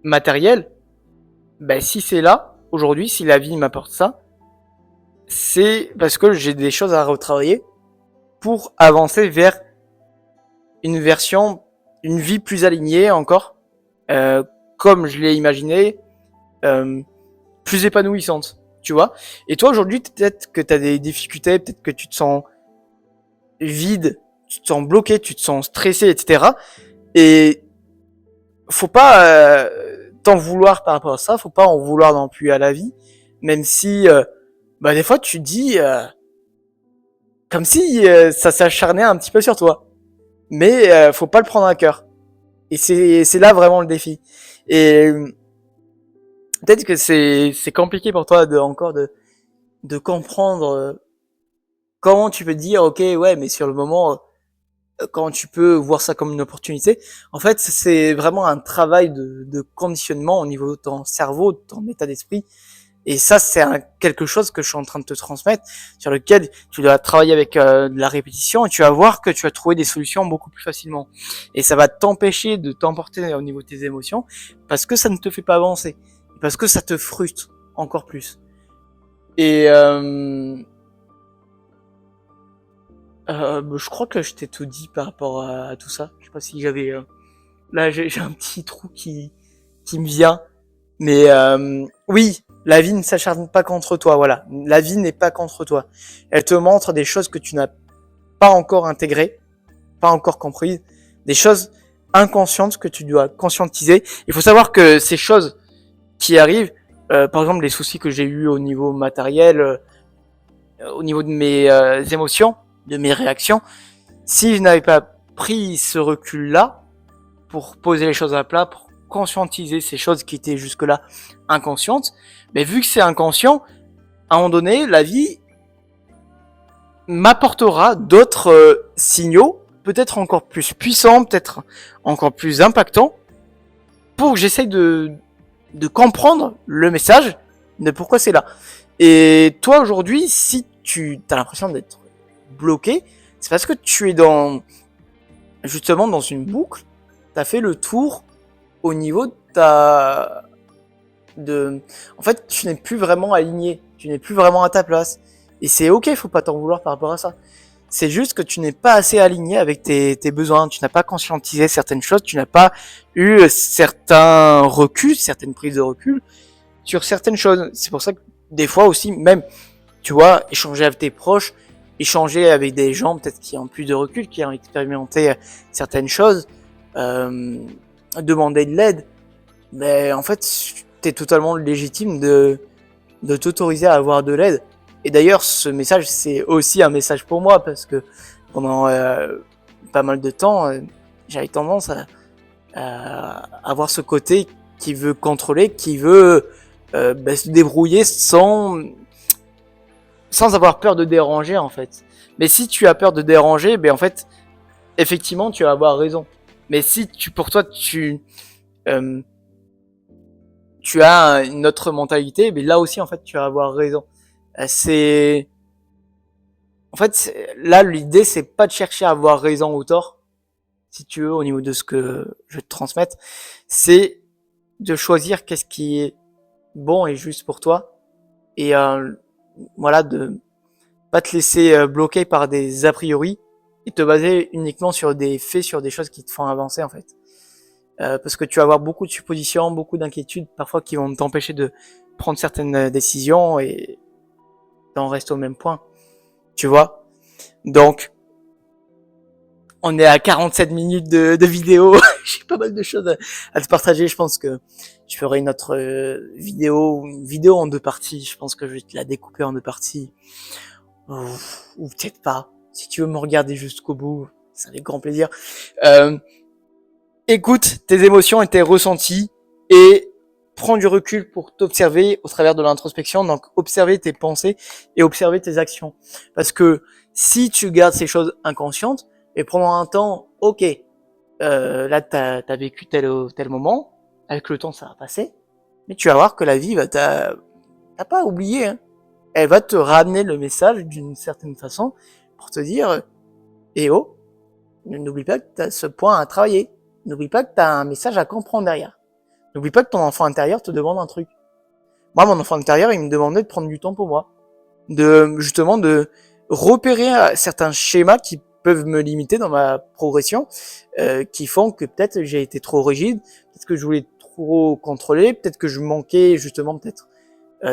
matériel, ben si c'est là, aujourd'hui, si la vie m'apporte ça, c'est parce que j'ai des choses à retravailler pour avancer vers une version, une vie plus alignée encore, euh, comme je l'ai imaginé, euh, plus épanouissante, tu vois. Et toi, aujourd'hui, peut-être que tu as des difficultés, peut-être que tu te sens vide, tu te sens bloqué, tu te sens stressé, etc. Et faut pas t'en vouloir par rapport à ça, faut pas en vouloir non plus à la vie, même si bah des fois tu dis comme si ça s'acharnait un petit peu sur toi, mais faut pas le prendre à cœur. Et c'est là vraiment le défi. Et peut-être que c'est compliqué pour toi de comprendre comment tu peux te dire ok ouais mais sur le moment quand tu peux voir ça comme une opportunité. En fait, c'est vraiment un travail de conditionnement au niveau de ton cerveau, de ton état d'esprit. Et ça, c'est quelque chose que je suis en train de te transmettre, sur lequel tu dois travailler avec de la répétition et tu vas voir que tu vas trouver des solutions beaucoup plus facilement. Et ça va t'empêcher de t'emporter au niveau de tes émotions parce que ça ne te fait pas avancer, parce que ça te frustre encore plus. Et je crois que je t'ai tout dit par rapport à tout ça. Je sais pas si j'avais là j'ai un petit trou qui me vient, mais oui, La vie ne s'acharne pas contre toi, voilà. La vie n'est pas contre toi. Elle te montre des choses que tu n'as pas encore intégrées, pas encore comprises, des choses inconscientes que tu dois conscientiser. Il faut savoir que ces choses qui arrivent, par exemple les soucis que j'ai eus au niveau matériel, au niveau de mes émotions, de mes réactions, si je n'avais pas pris ce recul-là pour poser les choses à plat, pour conscientiser ces choses qui étaient jusque-là inconscientes, mais vu que c'est inconscient, à un moment donné, la vie m'apportera d'autres signaux, peut-être encore plus puissants, peut-être encore plus impactants, pour que j'essaye de comprendre le message de pourquoi c'est là. Et toi aujourd'hui, si tu as l'impression d'être bloqué, c'est parce que tu es justement dans une boucle, tu as fait le tour au niveau en fait, tu n'es plus vraiment aligné, tu n'es plus vraiment à ta place. Et c'est ok, faut pas t'en vouloir par rapport à ça. C'est juste que tu n'es pas assez aligné avec tes besoins, tu n'as pas conscientisé certaines choses, tu n'as pas eu certains reculs, certaines prises de recul sur certaines choses. C'est pour ça que des fois aussi, même, tu vois, échanger avec tes proches, échanger avec des gens peut-être qui ont plus de recul, qui ont expérimenté certaines choses, demander de l'aide, mais en fait, t'es totalement légitime de t'autoriser à avoir de l'aide. Et d'ailleurs, ce message, c'est aussi un message pour moi, parce que pendant pas mal de temps, j'avais tendance à avoir ce côté qui veut contrôler, qui veut se débrouiller sans avoir peur de déranger, en fait. Mais si tu as peur de déranger, en fait, effectivement, tu vas avoir raison. Mais si pour toi, tu as une autre mentalité, mais là aussi, en fait, tu vas avoir raison. En fait, là, l'idée, c'est pas de chercher à avoir raison ou tort, si tu veux, au niveau de ce que je vais te transmettre. C'est de choisir qu'est-ce qui est bon et juste pour toi. Et voilà, de pas te laisser bloquer par des a priori et te baser uniquement sur des faits, sur des choses qui te font avancer, en fait. Parce que tu vas avoir beaucoup de suppositions, beaucoup d'inquiétudes, parfois qui vont t'empêcher de prendre certaines décisions et d'en rester au même point. Tu vois? Donc, on est à 47 minutes de vidéo. J'ai pas mal de choses à te partager. Je pense que je ferai une autre une vidéo en 2 parties. Je pense que je vais te la découper en 2 parties. Ou peut-être pas. Si tu veux me regarder jusqu'au bout, ça avec grand plaisir. Écoute tes émotions et tes ressentis et prends du recul pour t'observer au travers de l'introspection. Donc, observer tes pensées et observer tes actions. Parce que si tu gardes ces choses inconscientes, et pendant un temps, ok, là t'as vécu tel ou tel moment, avec le temps ça va passer, mais tu vas voir que la vie t'as pas oublié, hein. Elle va te ramener le message d'une certaine façon pour te dire, eh oh, n'oublie pas que t'as ce point à travailler, n'oublie pas que t'as un message à comprendre derrière, n'oublie pas que ton enfant intérieur te demande un truc. Moi, mon enfant intérieur, il me demandait de prendre du temps pour moi, justement de repérer certains schémas qui peuvent me limiter dans ma progression, qui font que peut-être j'ai été trop rigide, peut-être que je voulais trop contrôler, peut-être que je manquais justement peut-être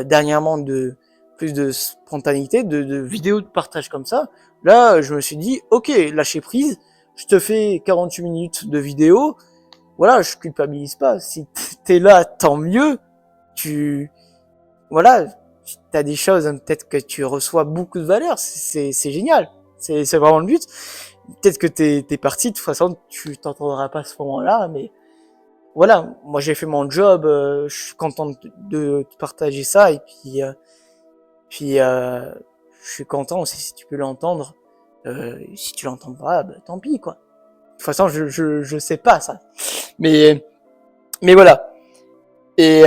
dernièrement de plus de spontanéité, de vidéos de partage comme ça. Là, je me suis dit, ok, lâcher prise, je te fais 48 minutes de vidéo, voilà, je culpabilise pas. Si t'es là, tant mieux. Voilà, t'as des choses, hein, peut-être que tu reçois beaucoup de valeur, c'est génial. C'est vraiment le but. Peut-être que t'es parti, de toute façon, tu t'entendras pas à ce moment-là, mais voilà, moi j'ai fait mon job, je suis content de te partager ça, et puis je suis content aussi si tu peux l'entendre. Si tu l'entends pas, tant pis, quoi. De toute façon, je sais pas ça. Mais voilà. Et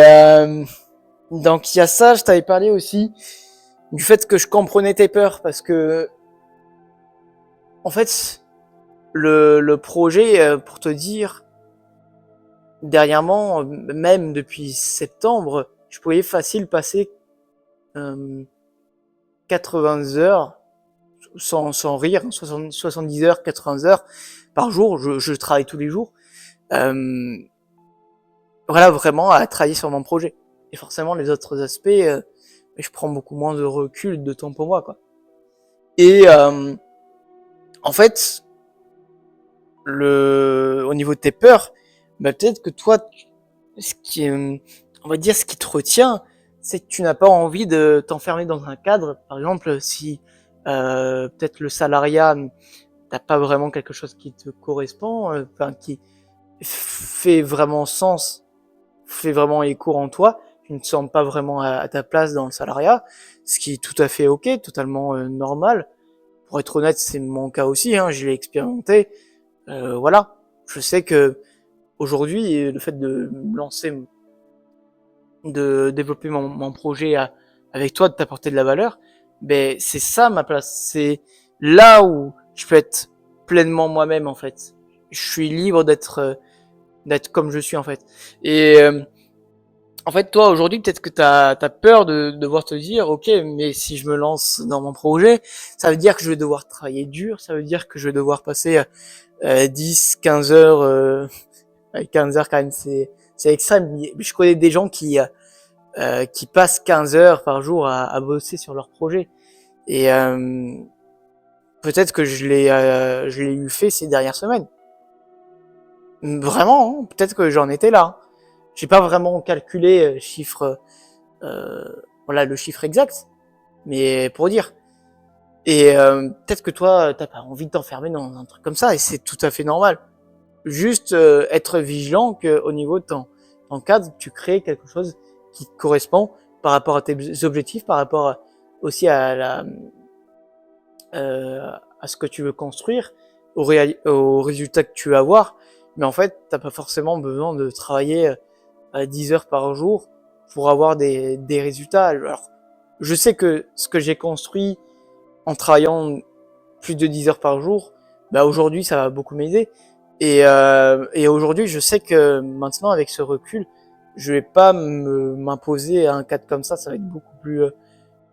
donc il y a ça, je t'avais parlé aussi du fait que je comprenais tes peurs, parce que en fait le projet, pour te dire, dernièrement, même depuis septembre, je pouvais facile passer 80 heures sans rire, 70 heures, 80 heures par jour. Je travaille tous les jours, voilà, vraiment à travailler sur mon projet. Et forcément, les autres aspects, je prends beaucoup moins de recul, de temps pour moi, quoi. Et en fait, au niveau de tes peurs, bah, peut-être que toi, ce qui est, on va dire, ce qui te retient, c'est que tu n'as pas envie de t'enfermer dans un cadre. Par exemple, si peut-être le salariat, t'as pas vraiment quelque chose qui te correspond, enfin qui fait vraiment sens, fait vraiment écho en toi, tu ne te sens pas vraiment à ta place dans le salariat, ce qui est tout à fait ok, totalement normal. Pour être honnête, c'est mon cas aussi, hein, je l'ai expérimenté. Voilà, je sais que aujourd'hui, le fait de me lancer, de développer mon projet avec toi, de t'apporter de la valeur, ben c'est ça ma place. C'est là où je peux être pleinement moi-même en fait. Je suis libre d'être comme je suis en fait. Et en fait, toi aujourd'hui, peut-être que t'as peur de devoir te dire, ok, mais si je me lance dans mon projet, ça veut dire que je vais devoir travailler dur, ça veut dire que je vais devoir passer 10, 15 heures, 15 heures quand même, c'est extrême. Mais je connais des gens qui passent 15 heures par jour à bosser sur leur projet. Et peut-être que je l'ai eu fait ces dernières semaines. Vraiment, hein, peut-être que j'en étais là. J'ai pas vraiment calculé euh, voilà, le chiffre exact, mais pour dire. Et peut-être que toi, t'as pas envie de t'enfermer dans un truc comme ça, et c'est tout à fait normal. Juste être vigilant qu'au niveau de ton cadre, tu crées quelque chose qui te correspond par rapport à tes objectifs, par rapport aussi à ce que tu veux construire, au résultat que tu veux avoir. Mais en fait, t'as pas forcément besoin de travailler 10 heures par jour pour avoir des résultats. Alors, je sais que ce que j'ai construit en travaillant plus de 10 heures par jour, bah aujourd'hui ça va beaucoup m'aider. Et aujourd'hui je sais que maintenant avec ce recul, je vais pas m'imposer un cadre comme ça va être beaucoup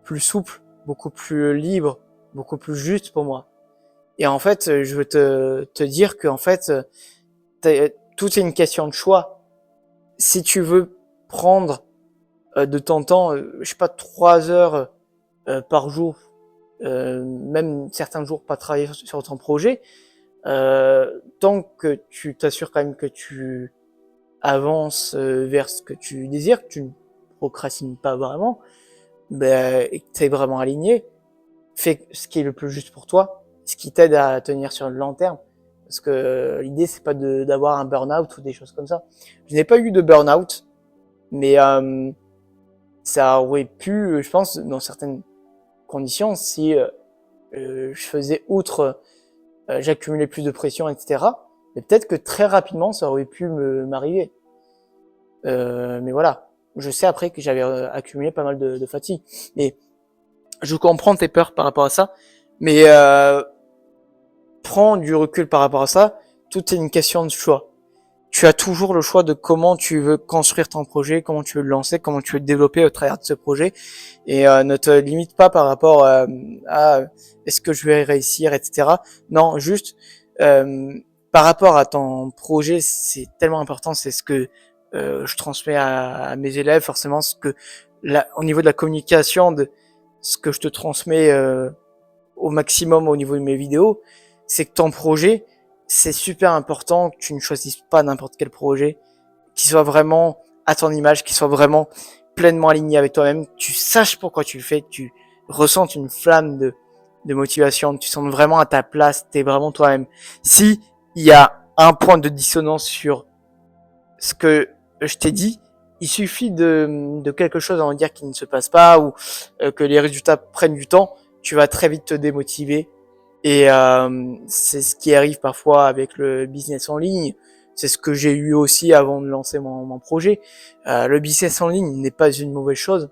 plus souple, beaucoup plus libre, beaucoup plus juste pour moi. Et en fait, je veux te dire que en fait, tout est une question de choix. Si tu veux prendre de ton temps, je sais pas, 3 heures par jour, même certains jours pas travailler sur ton projet, tant que tu t'assures quand même que tu avances vers ce que tu désires, que tu ne procrastines pas vraiment, ben, et que tu es vraiment aligné, fais ce qui est le plus juste pour toi, ce qui t'aide à tenir sur le long terme. Parce que l'idée, c'est pas d'avoir un burn-out ou des choses comme ça. Je n'ai pas eu de burn-out, mais ça aurait pu, je pense, dans certaines conditions, si je faisais outre, j'accumulais plus de pression, etc. Mais peut-être que très rapidement, ça aurait pu m'arriver. Mais voilà, je sais après que j'avais accumulé pas mal de fatigue. Mais je comprends tes peurs par rapport à ça. Mais prends du recul par rapport à ça. Tout est une question de choix. Tu as toujours le choix de comment tu veux construire ton projet, comment tu veux le lancer, comment tu veux le développer au travers de ce projet. Et ne te limite pas par rapport à est-ce que je vais réussir, etc. Non, juste par rapport à ton projet, c'est tellement important. C'est ce que je transmets à mes élèves, forcément, au niveau de la communication, de ce que je te transmets au maximum au niveau de mes vidéos, c'est que ton projet, c'est super important que tu ne choisisses pas n'importe quel projet, qui soit vraiment à ton image, qui soit vraiment pleinement aligné avec toi-même, que tu saches pourquoi tu le fais, que tu ressentes une flamme de motivation, que tu sens vraiment à ta place, t'es vraiment toi-même. Si il y a un point de dissonance sur ce que je t'ai dit, il suffit de quelque chose, on va dire, qui ne se passe pas ou que les résultats prennent du temps, tu vas très vite te démotiver. Et c'est ce qui arrive parfois avec le business en ligne. C'est ce que j'ai eu aussi avant de lancer mon projet. Le business en ligne n'est pas une mauvaise chose,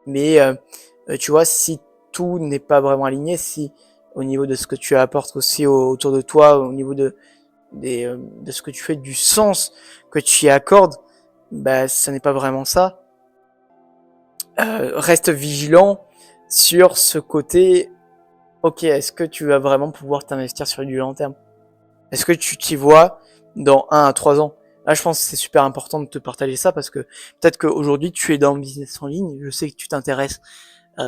mais tu vois, si tout n'est pas vraiment aligné, si au niveau de ce que tu apportes aussi autour de toi, au niveau de ce que tu fais, du sens que tu y accordes, bah ça n'est pas vraiment ça. Reste vigilant sur ce côté. Ok, est-ce que tu vas vraiment pouvoir t'investir sur du long terme? Est-ce que tu t'y vois dans 1 à 3 ans? Là, je pense que c'est super important de te partager ça parce que peut-être qu'aujourd'hui, tu es dans le business en ligne. Je sais que tu t'intéresses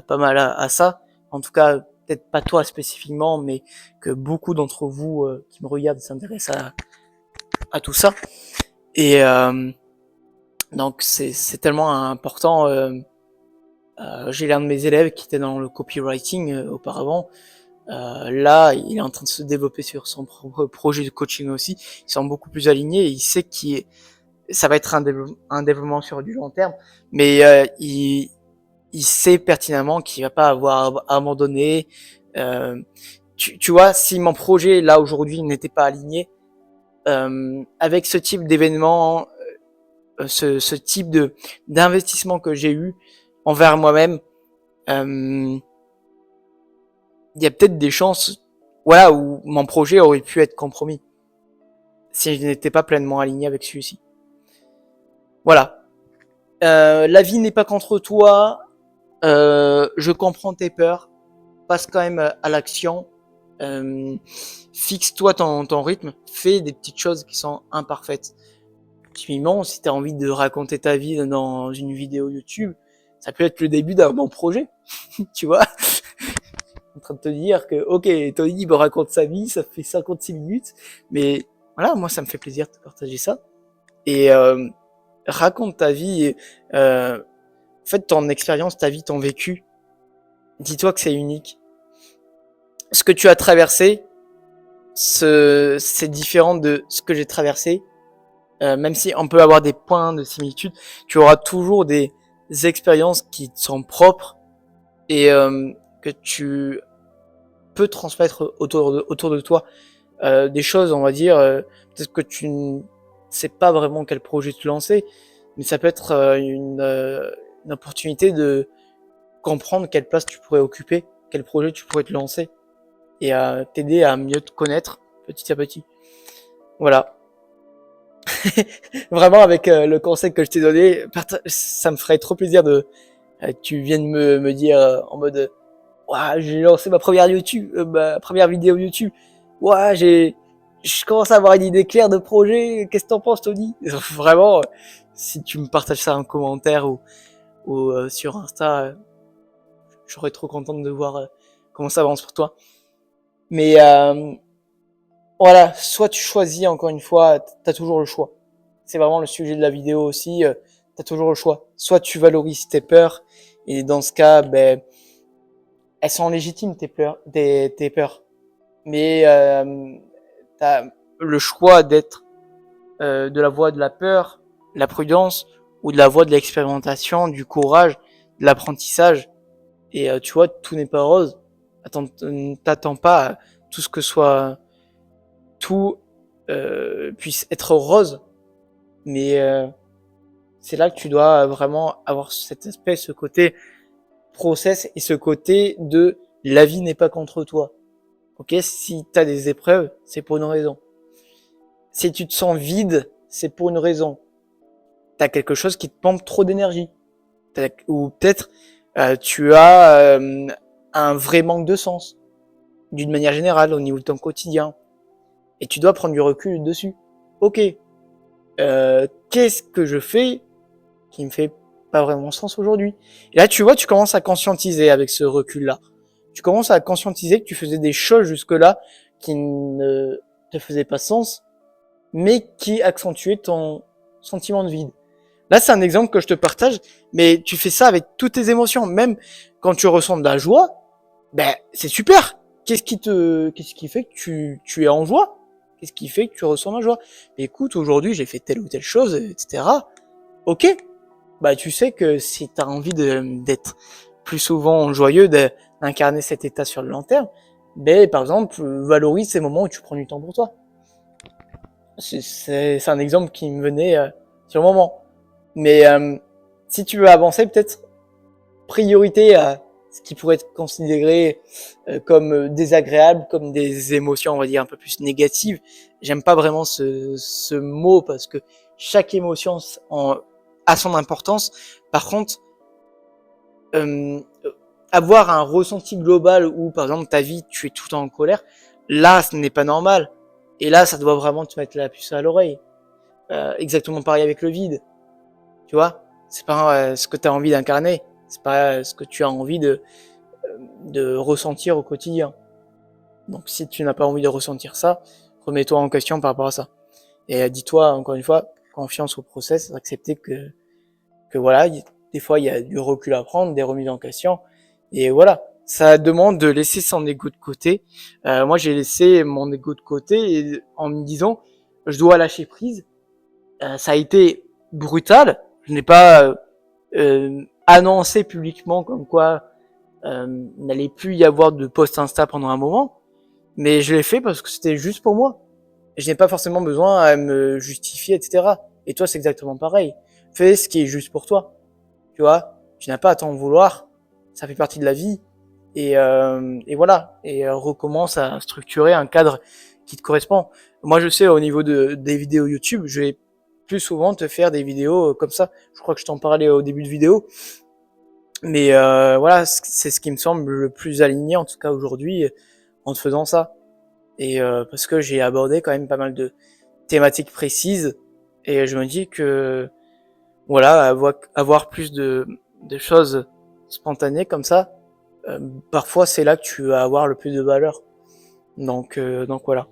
pas mal à ça. En tout cas, peut-être pas toi spécifiquement, mais que beaucoup d'entre vous qui me regardent s'intéressent à tout ça. Et donc, c'est tellement important. J'ai l'un de mes élèves qui était dans le copywriting auparavant. Là, il est en train de se développer sur son propre projet de coaching aussi. Il semble beaucoup plus aligné et il sait ça va être un développement sur du long terme, mais il sait pertinemment qu'il va pas avoir abandonné. Tu vois, si mon projet là aujourd'hui n'était pas aligné, avec ce type d'événement, ce type d'investissement que j'ai eu envers moi-même, il y a peut-être des chances, voilà, où mon projet aurait pu être compromis si je n'étais pas pleinement aligné avec celui-ci. Voilà. La vie n'est pas contre toi. Je comprends tes peurs. Passe quand même à l'action. Fixe-toi ton rythme. Fais des petites choses qui sont imparfaites. Typiquement, si tu as envie de raconter ta vie dans une vidéo YouTube, ça peut être le début d'un bon projet. Tu vois, en train de te dire que, ok, Tony me raconte sa vie, ça fait 56 minutes, mais voilà, moi ça me fait plaisir de te partager ça. Et raconte ta vie, en fait ton expérience, ta vie, ton vécu. Dis-toi que c'est unique. Ce que tu as traversé, c'est différent de ce que j'ai traversé. Même si on peut avoir des points de similitude, tu auras toujours des expériences qui te sont propres et que tu peux transmettre autour de toi. Des choses, on va dire, peut-être que tu ne sais pas vraiment quel projet te lancer, mais ça peut être une opportunité de comprendre quelle place tu pourrais occuper, quel projet tu pourrais te lancer et à t'aider à mieux te connaître petit à petit. Voilà. Vraiment, avec le conseil que je t'ai donné, ça me ferait trop plaisir de tu viennes me dire en mode ouah, j'ai lancé ma première vidéo YouTube. Ouah, je commence à avoir une idée claire de projet. Qu'est-ce que t'en penses, Tony? Vraiment, si tu me partages ça en commentaire ou sur Insta, je serais trop contente de voir comment ça avance pour toi. Mais voilà, soit tu choisis, encore une fois, t'as toujours le choix. C'est vraiment le sujet de la vidéo aussi, t'as toujours le choix. Soit tu valorises tes peurs, et dans ce cas, ben, elles sont légitimes, tes peurs. Mais t'as le choix d'être de la voie de la peur, de la prudence, ou de la voie de l'expérimentation, du courage, de l'apprentissage. Et tu vois, tout n'est pas rose. T'attends pas à tout ce que soit tout puisse être rose, mais c'est là que tu dois vraiment avoir cet aspect, ce côté process et ce côté de la vie n'est pas contre toi. Ok, si t'as des épreuves, c'est pour une raison. Si tu te sens vide, c'est pour une raison. T'as quelque chose qui te pompe trop d'énergie, ou peut-être tu as un vrai manque de sens, d'une manière générale au niveau de ton quotidien, et tu dois prendre du recul dessus. Ok, qu'est-ce que je fais qui me fait pas vraiment sens aujourd'hui? Et là, tu vois, tu commences à conscientiser avec ce recul-là. Tu commences à conscientiser que tu faisais des choses jusque-là qui ne te faisaient pas sens, mais qui accentuaient ton sentiment de vide. Là, c'est un exemple que je te partage, mais tu fais ça avec toutes tes émotions. Même quand tu ressens de la joie, ben, c'est super. Qu'est-ce qui fait que tu es en joie? Qu'est-ce qui fait que tu ressens la joie? Mais écoute, aujourd'hui, j'ai fait telle ou telle chose, etc. Ok. Bah, tu sais que si t'as envie d'être plus souvent joyeux, d'incarner cet état sur le long terme, ben, par exemple, valorise ces moments où tu prends du temps pour toi. C'est un exemple qui me venait sur le moment. Mais si tu veux avancer, peut-être priorité à ce qui pourrait être considéré comme désagréable, comme des émotions, on va dire, un peu plus négatives. J'aime pas vraiment ce mot parce que chaque émotion a son importance. Par contre, avoir un ressenti global où, par exemple, ta vie, tu es tout le temps en colère, là, ce n'est pas normal. Et là, ça doit vraiment te mettre la puce à l'oreille. exactement pareil avec le vide. Tu vois, c'est pas ce que tu as envie d'incarner, c'est pas ce que tu as envie de ressentir au quotidien. Donc si tu n'as pas envie de ressentir ça, remets-toi en question par rapport à ça. Et dis-toi, encore une fois, confiance au process, accepter que voilà, des fois il y a du recul à prendre, des remises en question. Et voilà, ça demande de laisser son ego de côté. Moi j'ai laissé mon ego de côté et, en me disant, je dois lâcher prise. Ça a été brutal. Je n'ai pas annoncé publiquement comme quoi il n'allait plus y avoir de post Insta pendant un moment. Mais je l'ai fait parce que c'était juste pour moi. Je n'ai pas forcément besoin à me justifier, etc. Et toi, c'est exactement pareil. Fais ce qui est juste pour toi. Tu vois, tu n'as pas à t'en vouloir. Ça fait partie de la vie. Et voilà. Et recommence à structurer un cadre qui te correspond. Moi, je sais, au niveau des vidéos YouTube, je vais plus souvent te faire des vidéos comme ça. Je crois que je t'en parlais au début de vidéo. Mais voilà, c'est ce qui me semble le plus aligné, en tout cas aujourd'hui, en te faisant ça. Et parce que j'ai abordé quand même pas mal de thématiques précises. Et je me dis que voilà, avoir plus de choses spontanées comme ça, parfois c'est là que tu vas avoir le plus de valeur. Donc voilà.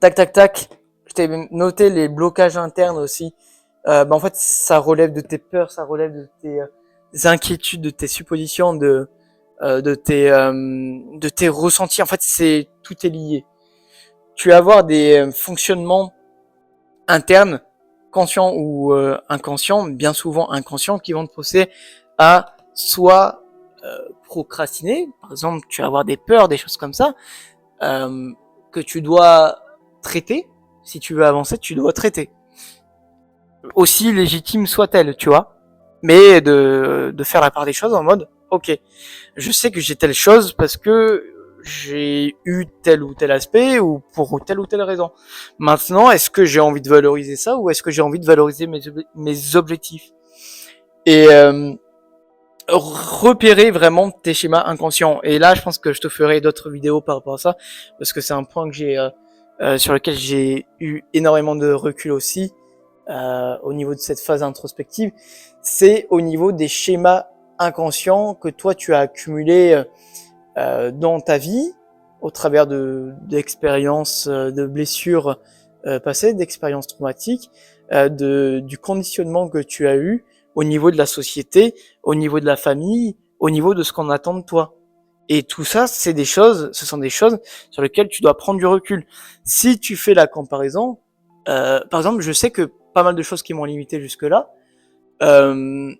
Tac tac tac. Je t'ai noté les blocages internes aussi. En fait, ça relève de tes peurs, ça relève de tes inquiétudes, de tes suppositions, de tes ressentis. En fait, tout est lié. Tu vas avoir des fonctionnements internes, conscients ou inconscients, bien souvent inconscients, qui vont te pousser à soit procrastiner. Par exemple, tu vas avoir des peurs, des choses comme ça, que tu dois traiter. Si tu veux avancer, tu dois traiter. Aussi légitime soit-elle, tu vois. Mais de faire la part des choses en mode, ok, je sais que j'ai telle chose parce que j'ai eu tel ou tel aspect ou pour telle ou telle raison. Maintenant, est-ce que j'ai envie de valoriser ça ou est-ce que j'ai envie de valoriser mes objectifs? Et repérer vraiment tes schémas inconscients. Et là, je pense que je te ferai d'autres vidéos par rapport à ça parce que c'est un point que sur lequel j'ai eu énormément de recul aussi. Au niveau de cette phase introspective, c'est au niveau des schémas inconscients que toi tu as accumulés dans ta vie au travers d'expériences, de blessures passées, d'expériences traumatiques, du conditionnement que tu as eu au niveau de la société, au niveau de la famille, au niveau de ce qu'on attend de toi. Et tout ça, ce sont des choses sur lesquelles tu dois prendre du recul. Si tu fais la comparaison, par exemple, je sais que pas mal de choses qui m'ont limité jusque-là, en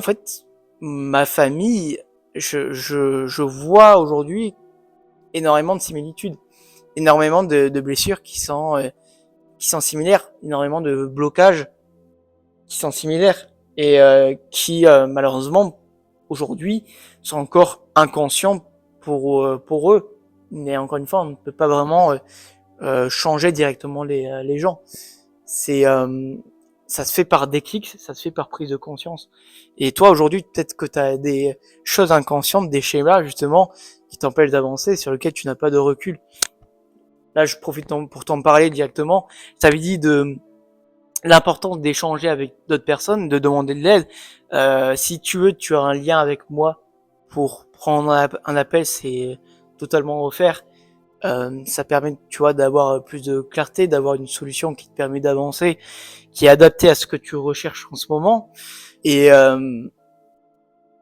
fait, ma famille, je vois aujourd'hui énormément de similitudes, énormément de blessures qui sont similaires, énormément de blocages qui sont similaires et qui malheureusement aujourd'hui sont encore inconscients pour eux. Mais encore une fois, on ne peut pas vraiment changer directement les gens. Ça se fait par déclic, ça se fait par prise de conscience. Et toi aujourd'hui, peut-être que tu as des choses inconscientes, des schémas justement qui t'empêchent d'avancer, sur lesquels tu n'as pas de recul. Là, je profite pour t'en parler directement. Je t'avais dit de l'importance d'échanger avec d'autres personnes, de demander de l'aide. Si tu veux, tu as un lien avec moi pour prendre un appel, c'est totalement offert. Ça permet, tu vois, d'avoir plus de clarté, d'avoir une solution qui te permet d'avancer, qui est adaptée à ce que tu recherches en ce moment. Et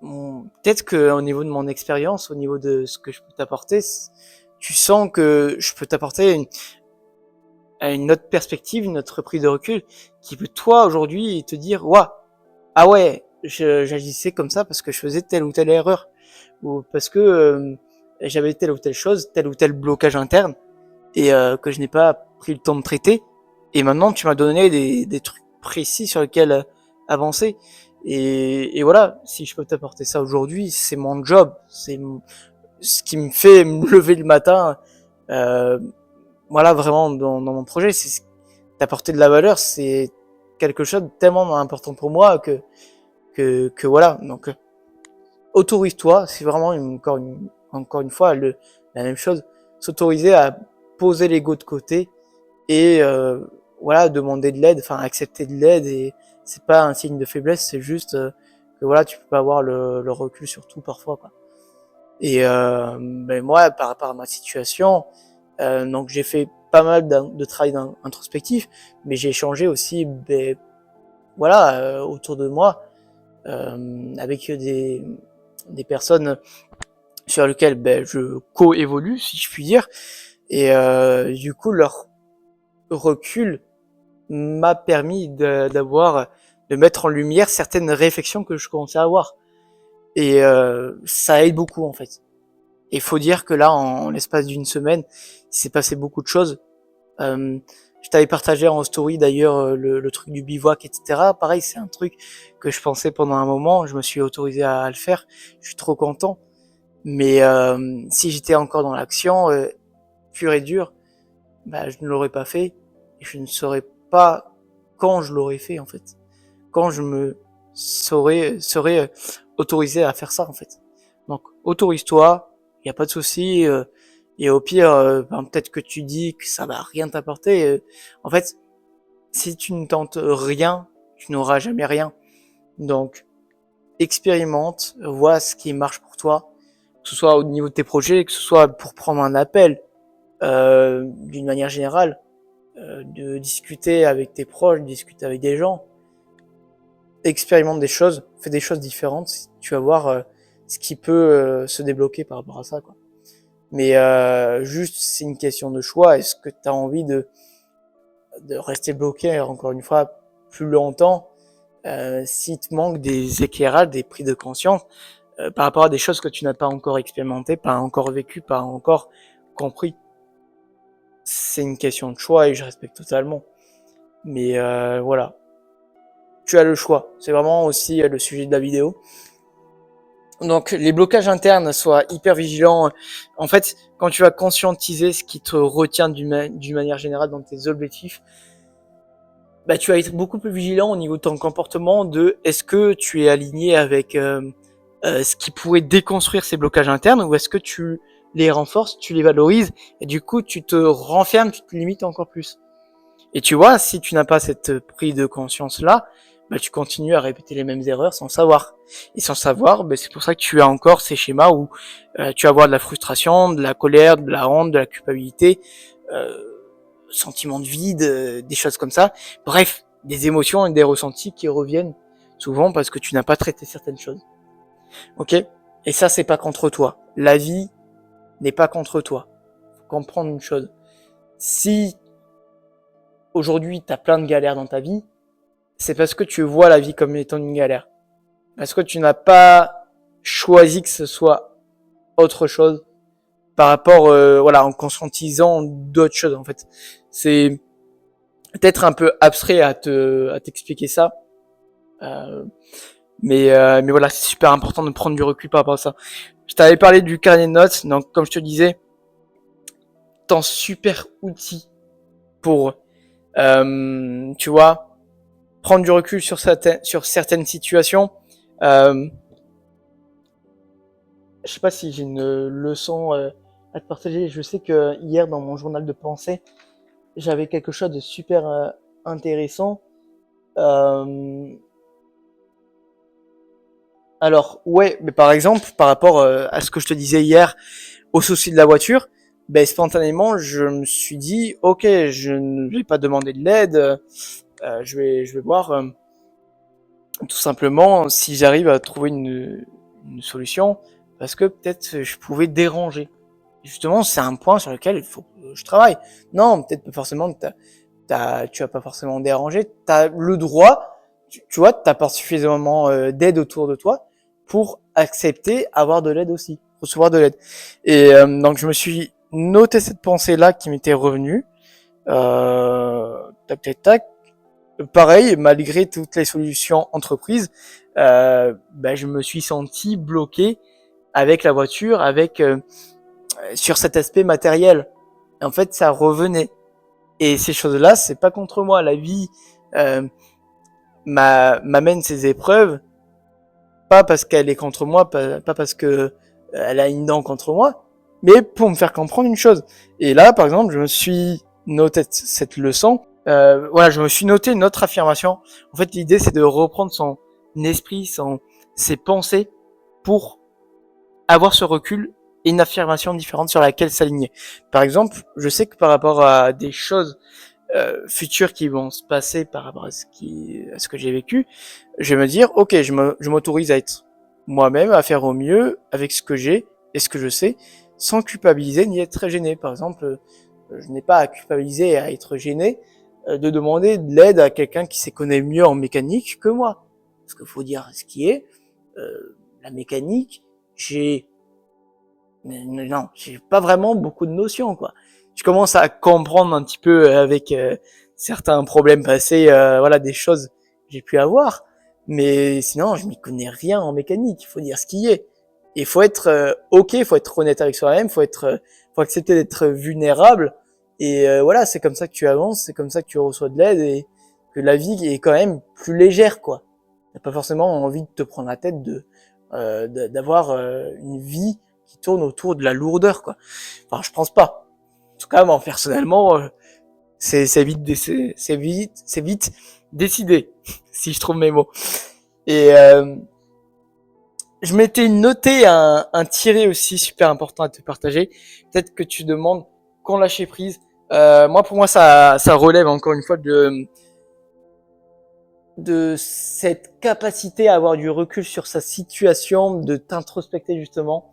peut-être que au niveau de mon expérience, au niveau de ce que je peux t'apporter, tu sens que je peux t'apporter une autre perspective, une autre prise de recul, qui peut toi aujourd'hui te dire, waouh, ah ouais, j'agissais comme ça parce que je faisais telle ou telle erreur, ou parce que j'avais telle ou telle chose, tel ou tel blocage interne, et que je n'ai pas pris le temps de traiter. Et maintenant, tu m'as donné des trucs précis sur lesquels avancer. Et voilà, si je peux t'apporter ça aujourd'hui, c'est mon job, ce qui me fait me lever le matin. Voilà, vraiment dans mon projet, c'est d'apporter de la valeur, c'est quelque chose de tellement important pour moi que voilà. Donc autorise-toi, c'est vraiment encore une fois la même chose, s'autoriser à poser l'ego de côté et voilà, demander de l'aide, enfin accepter de l'aide, et c'est pas un signe de faiblesse, c'est juste que voilà, tu peux pas avoir le recul sur tout parfois, quoi. Et ben moi, par rapport à ma situation, donc j'ai fait pas mal de travail introspectif, mais j'ai échangé aussi, ben voilà, autour de moi, avec des personnes sur lesquelles ben je co-évolue, si je puis dire, et du coup leur recul m'a permis de mettre en lumière certaines réflexions que je commençais à avoir, et ça aide beaucoup en fait. Et faut dire que là, en l'espace d'une semaine, il s'est passé beaucoup de choses. Je t'avais partagé en story d'ailleurs le truc du bivouac, etc. Pareil, c'est un truc que je pensais pendant un moment, je me suis autorisé à le faire, je suis trop content. Mais si j'étais encore dans l'action pure et dure, bah, je ne l'aurais pas fait, et je ne saurais pas quand je l'aurais fait en fait. Quand je me serais autorisé à faire ça en fait. Donc autorise-toi, il y a pas de souci, et au pire ben, peut-être que tu dis que ça va rien t'apporter. En fait, si tu ne tentes rien, tu n'auras jamais rien. Donc expérimente, vois ce qui marche pour toi, que ce soit au niveau de tes projets, que ce soit pour prendre un appel, d'une manière générale, de discuter avec tes proches, de discuter avec des gens. Expérimente des choses, fais des choses différentes, tu vas voir ce qui peut se débloquer par rapport à ça, quoi. Mais juste, c'est une question de choix. Est-ce que tu as envie de rester bloqué, encore une fois, plus longtemps, s'il te manque des éclairages, des prises de conscience par rapport à des choses que tu n'as pas encore expérimentées, pas encore vécues, pas encore compris. C'est une question de choix et je respecte totalement. Mais voilà, tu as le choix. C'est vraiment aussi le sujet de la vidéo. Donc les blocages internes, sois hyper vigilant. En fait, quand tu vas conscientiser ce qui te retient d'une manière générale dans tes objectifs, bah tu vas être beaucoup plus vigilant au niveau de ton comportement, de est-ce que tu es aligné avec ce qui pourrait déconstruire ces blocages internes, ou est-ce que tu les renforces, tu les valorises, et du coup tu te renfermes, tu te limites encore plus. Et tu vois, si tu n'as pas cette prise de conscience-là, bah, tu continues à répéter les mêmes erreurs sans savoir. Et sans savoir, bah, c'est pour ça que tu as encore ces schémas où tu vas avoir de la frustration, de la colère, de la honte, de la culpabilité, euh, sentiment de vide, des choses comme ça. Bref, des émotions et des ressentis qui reviennent souvent parce que tu n'as pas traité certaines choses. Ok? Et ça, c'est pas contre toi. La vie n'est pas contre toi. Faut comprendre une chose. Si aujourd'hui t'as plein de galères dans ta vie, c'est parce que tu vois la vie comme étant une galère. Parce que tu n'as pas choisi que ce soit autre chose par rapport, voilà, en conscientisant d'autres choses, en fait. C'est peut-être un peu abstrait à t'expliquer ça. Euh, mais voilà, c'est super important de prendre du recul par rapport à ça. Je t'avais parlé du carnet de notes, donc comme je te disais, c'est un super outil pour, tu vois, prendre du recul sur certaines situations. Je sais pas si j'ai une leçon à te partager. Je sais que hier, dans mon journal de pensée, j'avais quelque chose de super intéressant. Euh, alors, ouais, mais par exemple, par rapport à ce que je te disais hier, au souci de la voiture, ben spontanément, je me suis dit, ok, je ne vais pas demander de l'aide. Je vais voir tout simplement si j'arrive à trouver une solution, parce que peut-être je pouvais déranger. Justement, c'est un point sur lequel il faut que je travaille. Non, peut-être pas forcément que tu vas pas forcément déranger. T'as le droit, tu vois, t'apportes suffisamment d'aide autour de toi pour accepter avoir de l'aide aussi, recevoir de l'aide. Et donc je me suis noté cette pensée-là qui m'était revenue. Tac, tac, tac. Pareil, malgré toutes les solutions entreprises, ben, je me suis senti bloqué avec la voiture, avec sur cet aspect matériel. Et en fait, ça revenait. Et ces choses-là, c'est pas contre moi. La vie euh, m'amène ces épreuves, pas parce qu'elle est contre moi, pas parce que elle a une dent contre moi, mais pour me faire comprendre une chose. Et là, par exemple, je me suis noté cette leçon. Voilà, je me suis noté une autre affirmation. En fait, l'idée, c'est de reprendre son esprit, ses pensées pour avoir ce recul et une affirmation différente sur laquelle s'aligner. Par exemple, je sais que par rapport à des choses futures qui vont se passer par rapport à ce que j'ai vécu, je vais me dire, ok, je m'autorise à être moi-même, à faire au mieux avec ce que j'ai et ce que je sais, sans culpabiliser ni être très gêné. Par exemple, je n'ai pas à culpabiliser et à être gêné de demander de l'aide à quelqu'un qui s'y connaît mieux en mécanique que moi. Parce qu'il faut dire ce qui est, la mécanique, j'ai pas vraiment beaucoup de notions, quoi. Je commence à comprendre un petit peu avec certains problèmes passés, voilà, des choses que j'ai pu avoir, mais sinon je m'y connais rien en mécanique. Il faut dire ce qui est. Il faut être ok, faut être honnête avec soi-même, faut accepter d'être vulnérable. Et voilà, c'est comme ça que tu avances, c'est comme ça que tu reçois de l'aide et que la vie est quand même plus légère, quoi. T'as pas forcément envie de te prendre la tête d'avoir une vie qui tourne autour de la lourdeur, quoi. Enfin, je pense pas. En tout cas, moi, personnellement, c'est vite décidé, si je trouve mes mots. Et je m'étais noté un tiré aussi super important à te partager. Peut-être que tu demandes quand lâcher prise. Moi, pour moi, ça relève encore une fois de cette capacité à avoir du recul sur sa situation, de t'introspecter justement,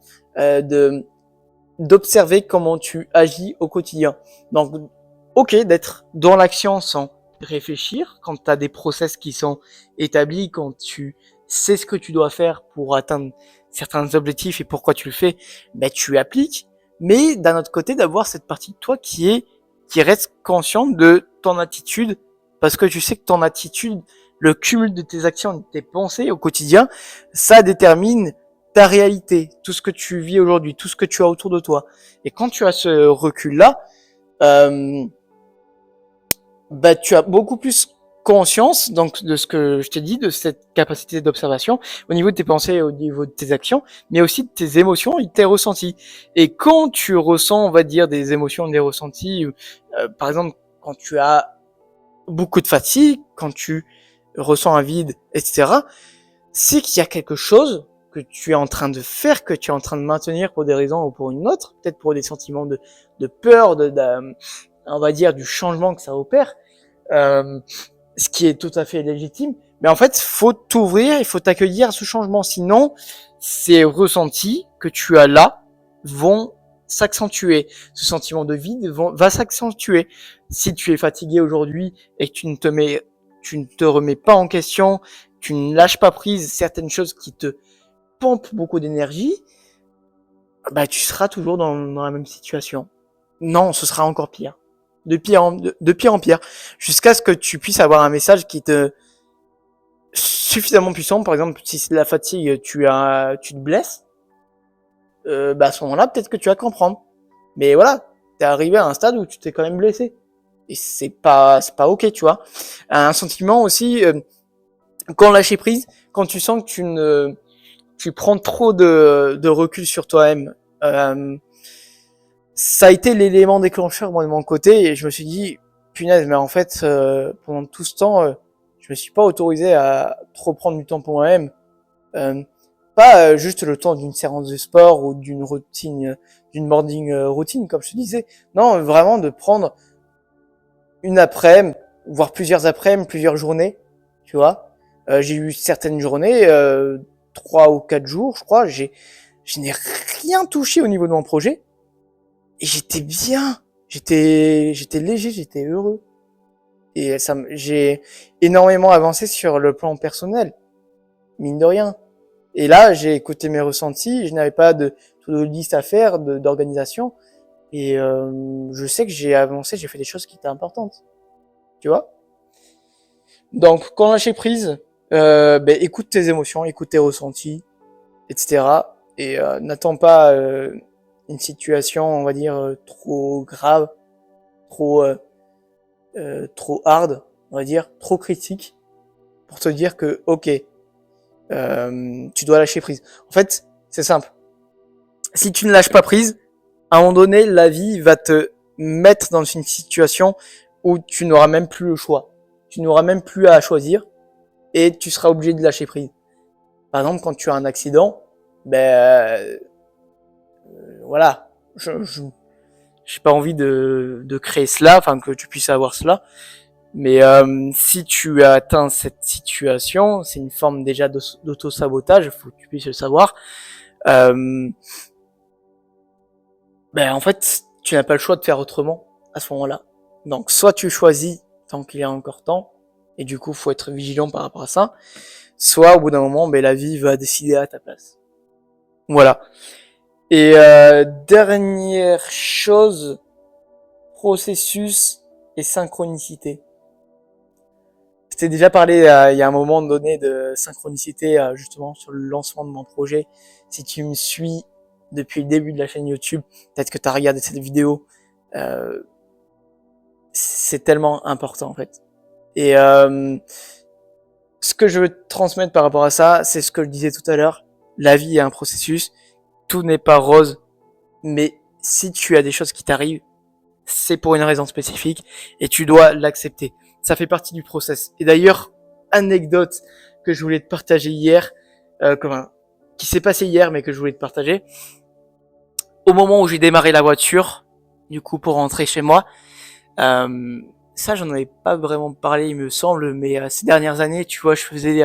d'observer comment tu agis au quotidien. Donc, ok, d'être dans l'action sans réfléchir, quand tu as des process qui sont établis, quand tu sais ce que tu dois faire pour atteindre certains objectifs et pourquoi tu le fais, ben tu appliques. Mais d'un autre côté, d'avoir cette partie de toi qui reste consciente de ton attitude, parce que tu sais que ton attitude, le cumul de tes actions, de tes pensées au quotidien, ça détermine ta réalité, tout ce que tu vis aujourd'hui, tout ce que tu as autour de toi. Et quand tu as ce recul-là, bah tu as beaucoup plus conscience donc de ce que je t'ai dit, de cette capacité d'observation au niveau de tes pensées, au niveau de tes actions, mais aussi de tes émotions et de tes ressentis. Et quand tu ressens, on va dire, des émotions, des ressentis, par exemple, quand tu as beaucoup de fatigue, quand tu ressens un vide, etc., c'est qu'il y a quelque chose que tu es en train de faire, que tu es en train de maintenir pour des raisons ou pour une autre, peut-être pour des sentiments de peur, on va dire, du changement que ça opère, ce qui est tout à fait légitime. Mais en fait, faut t'ouvrir, il faut t'accueillir à ce changement. Sinon, ces ressentis que tu as là vont s'accentuer. Ce sentiment de vide va s'accentuer. Si tu es fatigué aujourd'hui et que tu ne te remets pas en question, tu ne lâches pas prise certaines choses qui te pompent beaucoup d'énergie, bah tu seras toujours dans la même situation. Non, ce sera encore pire. De pire en pire. Jusqu'à ce que tu puisses avoir un message qui te suffisamment puissant. Par exemple, si c'est de la fatigue, tu te blesses, bah à ce moment-là, peut-être que tu vas comprendre. Mais voilà, t'es arrivé à un stade où tu t'es quand même blessé. Et c'est pas ok, tu vois. Un sentiment aussi, quand lâcher prise, quand tu sens que tu prends trop de recul sur toi-même. Ça a été l'élément déclencheur moi de mon côté et je me suis dit punaise, mais en fait pendant tout ce temps je me suis pas autorisé à trop prendre du temps pour moi-même, pas juste le temps d'une séance de sport ou d'une routine, d'une morning routine comme je te disais, non, vraiment de prendre une après-midi, voire plusieurs après-midi, plusieurs journées, tu vois. J'ai eu certaines journées 3 ou 4 jours je crois, je n'ai rien touché au niveau de mon projet. Et j'étais bien, j'étais léger, j'étais heureux. Et j'ai énormément avancé sur le plan personnel, mine de rien. Et là, j'ai écouté mes ressentis, je n'avais pas de to-do list à faire, d'organisation. Et je sais que j'ai avancé, j'ai fait des choses qui étaient importantes. Tu vois? Donc, quand lâcher prise, écoute tes émotions, écoute tes ressentis, etc. Et n'attends pas une situation, on va dire, trop grave, trop trop hard, on va dire, trop critique, pour te dire que ok, tu dois lâcher prise. En fait, c'est simple. Si tu ne lâches pas prise, À un moment donné, la vie va te mettre dans une situation où tu n'auras même plus le choix. Tu n'auras même plus à choisir et tu seras obligé de lâcher prise. Par exemple, quand tu as un accident, voilà, j'ai pas envie de créer cela, enfin que tu puisses avoir cela. Mais si tu as atteint cette situation, c'est une forme déjà d'auto-sabotage, il faut que tu puisses le savoir. En fait, tu n'as pas le choix de faire autrement à ce moment-là. Donc, soit tu choisis tant qu'il y a encore temps, et du coup, faut être vigilant par rapport à ça. Soit, au bout d'un moment, la vie va décider à ta place. Voilà. Et dernière chose, processus et synchronicité. Je t'ai déjà parlé il y a un moment donné de synchronicité justement sur le lancement de mon projet. Si tu me suis depuis le début de la chaîne YouTube, peut-être que tu as regardé cette vidéo, c'est tellement important en fait. Et ce que je veux te transmettre par rapport à ça, c'est ce que je disais tout à l'heure. La vie est un processus, tout n'est pas rose, mais si tu as des choses qui t'arrivent, c'est pour une raison spécifique et tu dois l'accepter. Ça fait partie du process. Et d'ailleurs, anecdote que je voulais te partager hier, qui s'est passé hier mais que je voulais te partager. Au moment où j'ai démarré la voiture, du coup pour rentrer chez moi, ça j'en avais pas vraiment parlé il me semble, mais ces dernières années, tu vois, je faisais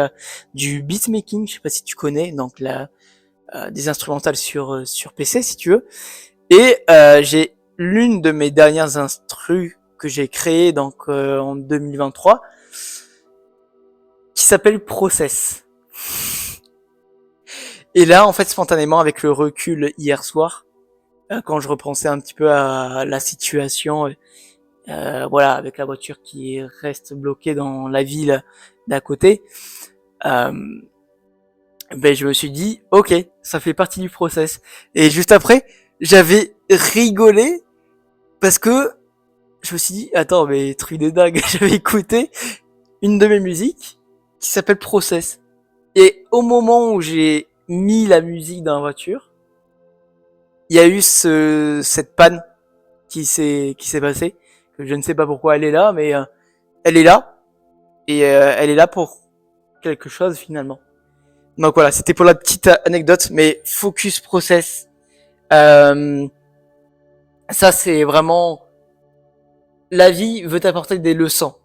du beatmaking, je sais pas si tu connais, donc des instrumentales sur PC si tu veux. Et j'ai l'une de mes dernières instrus que j'ai créée donc en 2023 qui s'appelle Process. Et là en fait spontanément avec le recul hier soir quand je repensais un petit peu à la situation voilà avec la voiture qui reste bloquée dans la ville d'à côté je me suis dit ok, ça fait partie du process. Et juste après j'avais rigolé parce que je me suis dit, attends, mais truc de dingue, j'avais écouté une de mes musiques qui s'appelle Process. Et au moment où j'ai mis la musique dans la voiture, il y a eu cette panne qui s'est passée. Que je ne sais pas pourquoi elle est là, mais elle est là. Et elle est là pour quelque chose finalement. Donc voilà, c'était pour la petite anecdote, mais focus process. Ça c'est vraiment... La vie veut t'apporter des leçons.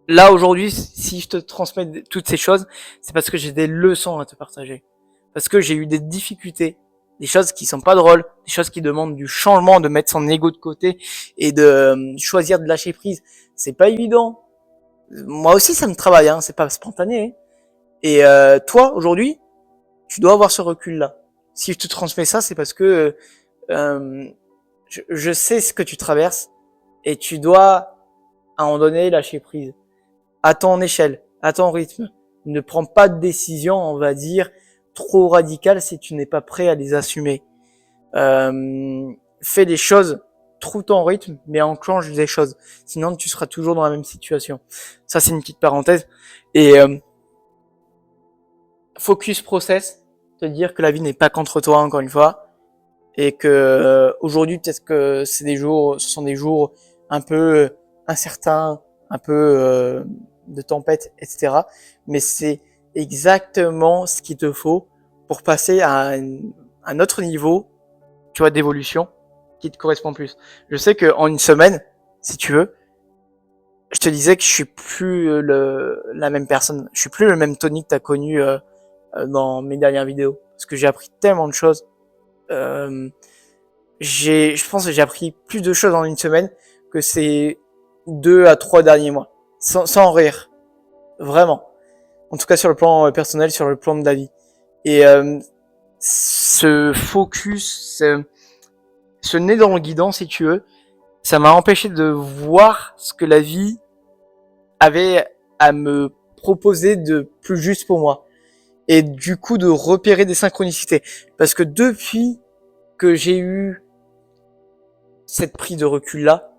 Là aujourd'hui, si je te transmets toutes ces choses, c'est parce que j'ai des leçons à te partager. Parce que j'ai eu des difficultés, des choses qui sont pas drôles, des choses qui demandent du changement, de mettre son ego de côté et de choisir de lâcher prise. C'est pas évident. Moi aussi, ça me travaille, hein, c'est pas spontané. Hein. Et toi, aujourd'hui, tu dois avoir ce recul-là. Si je te transmets ça, c'est parce que je sais ce que tu traverses et tu dois, à un moment donné, lâcher prise. À ton échelle, à ton rythme. Ne prends pas de décision, on va dire, trop radicales si tu n'es pas prêt à les assumer. Fais les choses, trouve ton rythme, mais enclenche des choses. Sinon, tu seras toujours dans la même situation. Ça, c'est une petite parenthèse. Et focus process, te dire que la vie n'est pas contre toi, encore une fois. Et que aujourd'hui, peut-être que ce sont des jours un peu incertains, un peu de tempête, etc. Mais c'est exactement ce qu'il te faut pour passer à un autre niveau, tu vois, d'évolution qui te correspond plus. Je sais qu'en une semaine, si tu veux, je te disais que je suis plus la même personne. Je suis plus le même Tony que t'as connu dans mes dernières vidéos. Parce que j'ai appris tellement de choses. Je pense que j'ai appris plus de choses en une semaine que ces 2 à 3 derniers mois. Sans rire. Vraiment. En tout cas sur le plan personnel, sur le plan de la vie. Et ce focus, ce nez dans le guidon, si tu veux, ça m'a empêché de voir ce que la vie avait à me proposer de plus juste pour moi. Et du coup de repérer des synchronicités. Parce que depuis que j'ai eu cette prise de recul-là,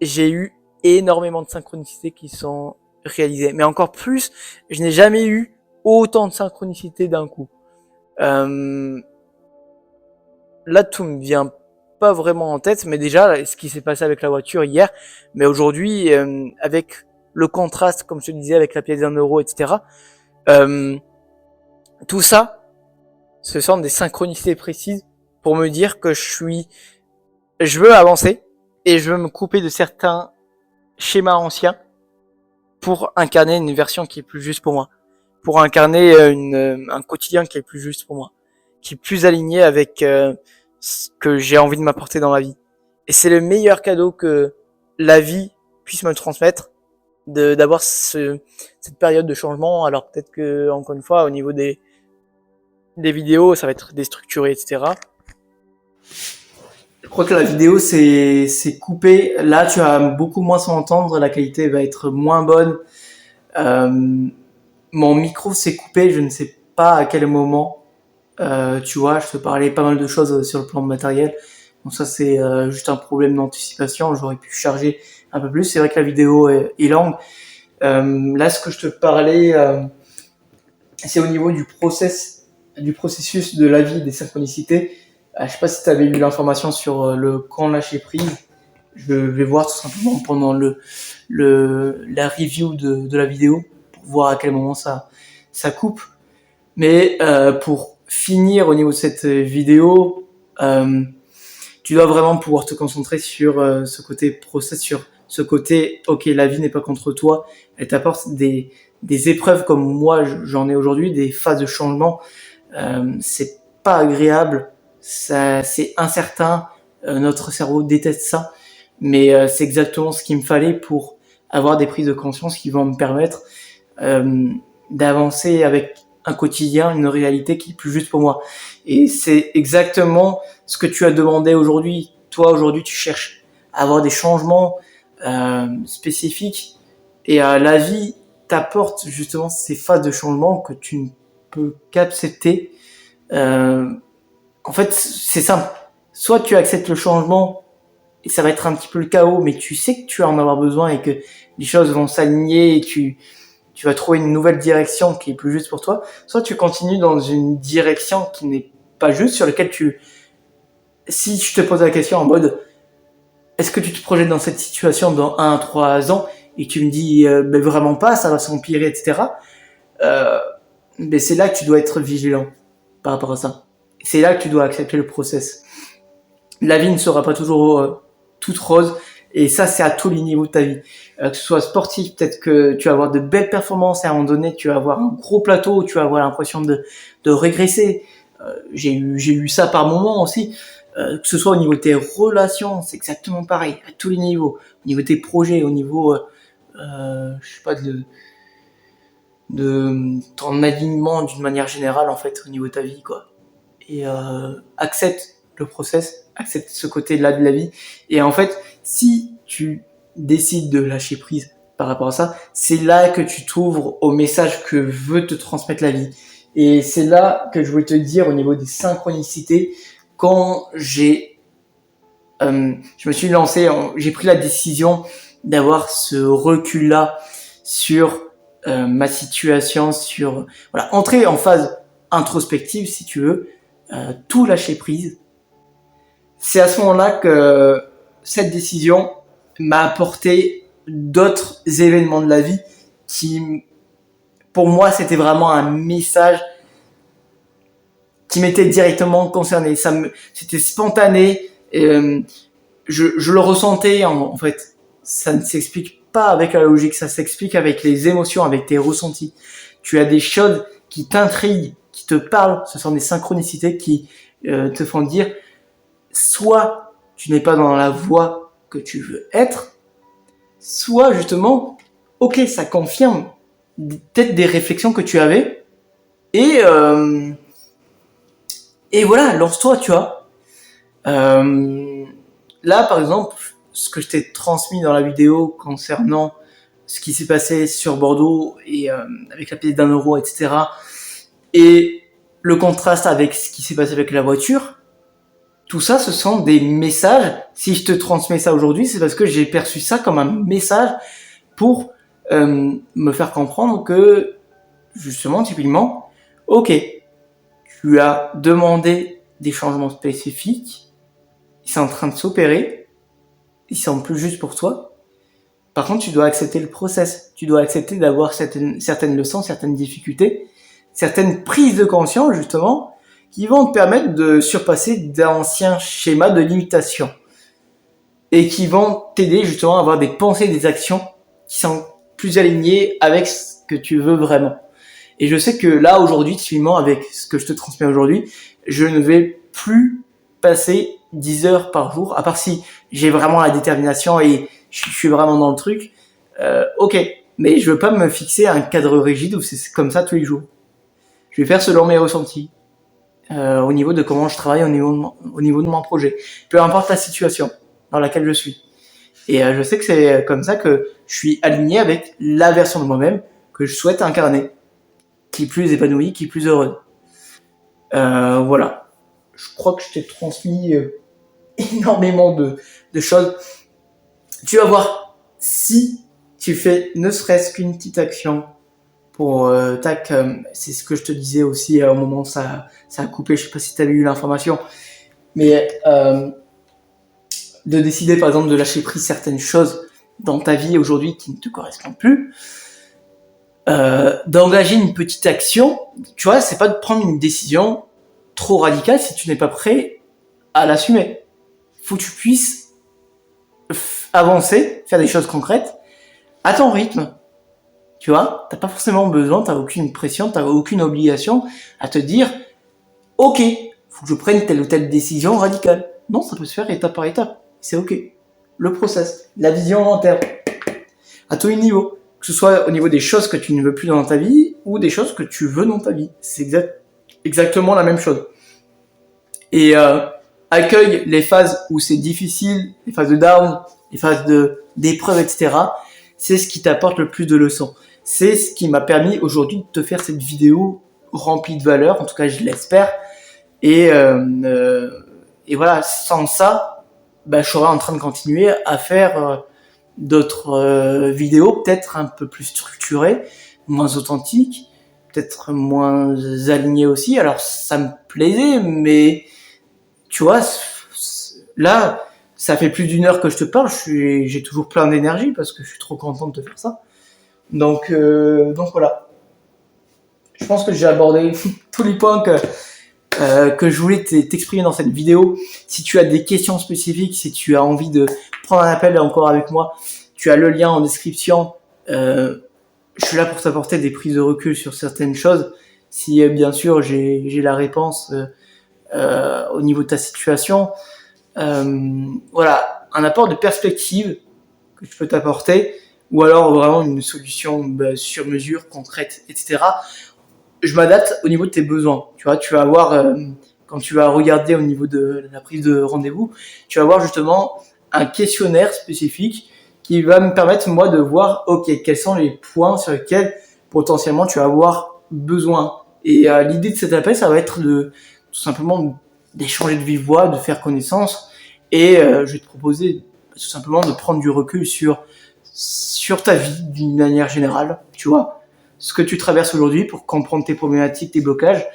j'ai eu énormément de synchronicités qui sont réalisées. Mais encore plus, je n'ai jamais eu autant de synchronicité d'un coup. là, tout me vient pas vraiment en tête, mais déjà, ce qui s'est passé avec la voiture hier, mais aujourd'hui, avec le contraste, comme je te disais, avec la pièce d'1 euro, etc., euh, tout ça, ce sont des synchronicités précises pour me dire que je veux avancer et je veux me couper de certains schémas anciens pour incarner une version qui est plus juste pour moi, pour incarner un quotidien qui est plus juste pour moi, qui est plus aligné avec ce que j'ai envie de m'apporter dans la vie. Et c'est le meilleur cadeau que la vie puisse me transmettre, d'avoir cette période de changement. Alors peut-être que, encore une fois, au niveau des vidéos, ça va être déstructuré, etc. Je crois que la vidéo c'est coupé. Là, tu vas beaucoup moins s'entendre, la qualité va être moins bonne. Mon micro s'est coupé, je ne sais pas à quel moment. Tu vois, je te parlais pas mal de choses sur le plan de matériel. Donc ça, c'est juste un problème d'anticipation. J'aurais pu charger un peu plus. C'est vrai que la vidéo est longue. Là, ce que je te parlais, c'est au niveau du processus de la vie des synchronicités. Je sais pas si tu avais eu l'information sur le quand lâcher prise. Je vais voir tout simplement pendant la review de la vidéo pour voir à quel moment ça coupe. Mais pour finir au niveau de cette vidéo, tu dois vraiment pouvoir te concentrer sur ce côté process, sur ce côté ok, la vie n'est pas contre toi, elle t'apporte des épreuves comme moi j'en ai aujourd'hui, des phases de changement. C'est pas agréable, c'est incertain, notre cerveau déteste ça, mais c'est exactement ce qu'il me fallait pour avoir des prises de conscience qui vont me permettre d'avancer avec un quotidien, une réalité qui est plus juste pour moi. Et c'est exactement ce que tu as demandé aujourd'hui. Toi, aujourd'hui, tu cherches à avoir des changements spécifiques, et la vie t'apporte justement ces phases de changement que tu ne peux qu'accepter. En fait, c'est simple. Soit tu acceptes le changement et ça va être un petit peu le chaos, mais tu sais que tu vas en avoir besoin et que les choses vont s'aligner et tu vas trouver une nouvelle direction qui est plus juste pour toi. Soit tu continues dans une direction qui n'est pas juste, sur laquelle si je te pose la question en mode, est-ce que tu te projettes dans cette situation dans 1 à 3 ans, et tu me dis, ben vraiment pas, ça va s'empirer, etc. Ben c'est là que tu dois être vigilant par rapport à ça. C'est là que tu dois accepter le process. La vie ne sera pas toujours toute rose, et ça, c'est à tous les niveaux de ta vie. Que ce soit sportif, peut-être que tu vas avoir de belles performances, et à un moment donné, tu vas avoir un gros plateau, tu vas avoir l'impression de régresser. J'ai eu ça par moments aussi. Que ce soit au niveau de tes relations, c'est exactement pareil, à tous les niveaux. Au niveau de tes projets, au niveau, je sais pas, de ton alignement d'une manière générale, en fait, au niveau de ta vie, quoi. Et accepte le process, accepte ce côté-là de la vie. Et en fait, si tu décides de lâcher prise par rapport à ça, c'est là que tu t'ouvres au message que veut te transmettre la vie. Et c'est là que je voulais te dire au niveau des synchronicités, quand je me suis lancé, j'ai pris la décision d'avoir ce recul-là sur ma situation, sur entrer en phase introspective, si tu veux, tout lâcher prise. C'est à ce moment-là que cette décision m'a apporté d'autres événements de la vie qui, pour moi, c'était vraiment un message qui m'était directement concerné. C'était spontané. Je le ressentais en fait. Ça ne s'explique pas avec la logique, ça s'explique avec les émotions, avec tes ressentis. Tu as des choses qui t'intriguent, qui te parlent. Ce sont des synchronicités qui te font dire, soit tu n'es pas dans la voie que tu veux être, soit justement, ok, ça confirme peut-être des réflexions que tu avais, et voilà, lance-toi, tu vois. Là, par exemple, ce que je t'ai transmis dans la vidéo concernant ce qui s'est passé sur Bordeaux et avec la pièce d'1 euro, etc., et le contraste avec ce qui s'est passé avec la voiture, tout ça, ce sont des messages. Si je te transmets ça aujourd'hui, c'est parce que j'ai perçu ça comme un message pour me faire comprendre que, justement, typiquement, ok, tu as demandé des changements spécifiques, ils sont en train de s'opérer, ils sont plus juste pour toi. Par contre, tu dois accepter le process. Tu dois accepter d'avoir certaines leçons, certaines difficultés, certaines prises de conscience, justement, qui vont te permettre de surpasser d'anciens schémas de limitation. Et qui vont t'aider, justement, à avoir des pensées, des actions qui sont plus alignées avec ce que tu veux vraiment. Et je sais que là, aujourd'hui, typiquement, avec ce que je te transmets aujourd'hui, je ne vais plus passer 10 heures par jour, à part si j'ai vraiment la détermination et je suis vraiment dans le truc. Ok, mais je veux pas me fixer un cadre rigide où c'est comme ça tous les jours. Je vais faire selon mes ressentis, au niveau de comment je travaille, au niveau de mon projet. Peu importe la situation dans laquelle je suis. Et je sais que c'est comme ça que je suis aligné avec la version de moi-même que je souhaite incarner, qui est plus épanouie, qui est plus heureuse. Voilà. Je crois que je t'ai transmis énormément de choses. Tu vas voir, si tu fais ne serait-ce qu'une petite action pour c'est ce que je te disais aussi au moment où ça a coupé, je sais pas si tu avais eu l'information, mais de décider par exemple de lâcher prise certaines choses dans ta vie aujourd'hui qui ne te correspondent plus, d'engager une petite action, tu vois, c'est pas de prendre une décision trop radicale si tu n'es pas prêt à l'assumer. Faut que tu puisses avancer, faire des choses concrètes à ton rythme. Tu vois, t'as pas forcément besoin, t'as aucune pression, t'as aucune obligation à te dire ok, faut que je prenne telle ou telle décision radicale. Non, ça peut se faire étape par étape. C'est ok. Le process, la vision long terme, à tous les niveaux. Que ce soit au niveau des choses que tu ne veux plus dans ta vie ou des choses que tu veux dans ta vie. C'est exactement la même chose. Et accueille les phases où c'est difficile, les phases de down, les phases d'épreuve, etc. C'est ce qui t'apporte le plus de leçons. C'est ce qui m'a permis aujourd'hui de te faire cette vidéo remplie de valeur, en tout cas je l'espère. Et voilà, sans ça, je serais en train de continuer à faire d'autres vidéos peut-être un peu plus structurées, moins authentiques, peut-être moins alignées aussi. Alors ça me plaisait, mais tu vois, là, ça fait plus d'1 heure que je te parle, j'ai toujours plein d'énergie parce que je suis trop content de te faire ça. Donc voilà. Je pense que j'ai abordé tous les points que je voulais t'exprimer dans cette vidéo. Si tu as des questions spécifiques, si tu as envie de prendre un appel encore avec moi, tu as le lien en description. Je suis là pour t'apporter des prises de recul sur certaines choses. Si bien sûr j'ai la réponse au niveau de ta situation. Voilà, un apport de perspective que je peux t'apporter, ou alors vraiment une solution sur mesure, concrète, etc. Je m'adapte au niveau de tes besoins. Tu vois, tu vas avoir, quand tu vas regarder au niveau de la prise de rendez-vous, tu vas avoir justement un questionnaire spécifique qui va me permettre, moi, de voir, ok, quels sont les points sur lesquels potentiellement tu vas avoir besoin. Et l'idée de cet appel, ça va être tout simplement d'échanger de vive voix, de faire connaissance, et je vais te proposer tout simplement de prendre du recul sur ta vie d'une manière générale, tu vois, ce que tu traverses aujourd'hui pour comprendre tes problématiques, tes blocages,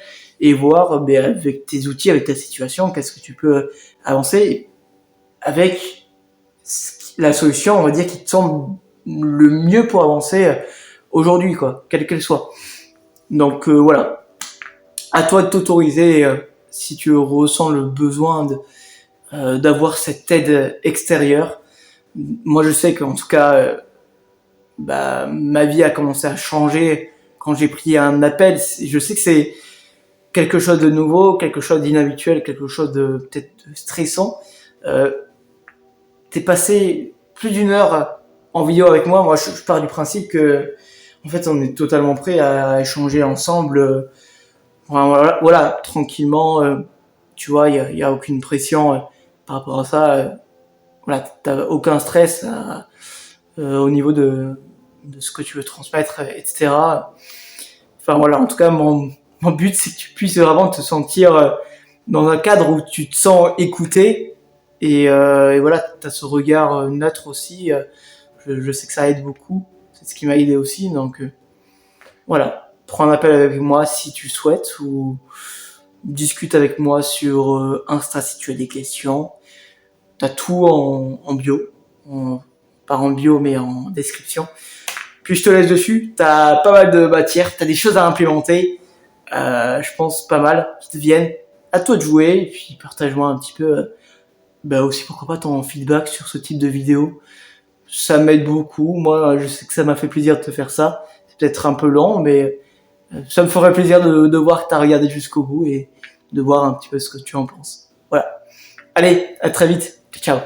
et voir avec tes outils, avec ta situation, qu'est-ce que tu peux avancer avec la solution, on va dire, qui te semble le mieux pour avancer aujourd'hui, quoi, quelle qu'elle soit. Donc voilà, à toi de t'autoriser, si tu ressens le besoin d'avoir cette aide extérieure. Moi, je sais qu'en tout cas, ma vie a commencé à changer quand j'ai pris un appel. Je sais que c'est quelque chose de nouveau, quelque chose d'inhabituel, quelque chose de peut-être stressant. T'es passé plus d'1 heure en vidéo avec moi. Moi, je pars du principe que, en fait, on est totalement prêt à échanger ensemble. Voilà, tranquillement. Tu vois, il y a aucune pression par rapport à ça. Voilà, t'as aucun stress au niveau de ce que tu veux transmettre, etc. Enfin voilà, en tout cas, mon but, c'est que tu puisses vraiment te sentir dans un cadre où tu te sens écouté. Et voilà, t'as ce regard neutre aussi. Je sais que ça aide beaucoup. C'est ce qui m'a aidé aussi. Donc voilà, prends un appel avec moi si tu souhaites, ou discute avec moi sur Insta si tu as des questions. T'as tout en bio, pas en bio mais en description. Puis je te laisse dessus, t'as pas mal de matière, t'as des choses à implémenter, je pense pas mal qui te viennent. À toi de jouer, et puis partage-moi un petit peu, aussi pourquoi pas ton feedback sur ce type de vidéo. Ça m'aide beaucoup, moi je sais que ça m'a fait plaisir de te faire ça. C'est peut-être un peu lent, mais ça me ferait plaisir de voir que t'as regardé jusqu'au bout et de voir un petit peu ce que tu en penses. Voilà. Allez, à très vite. Ciao.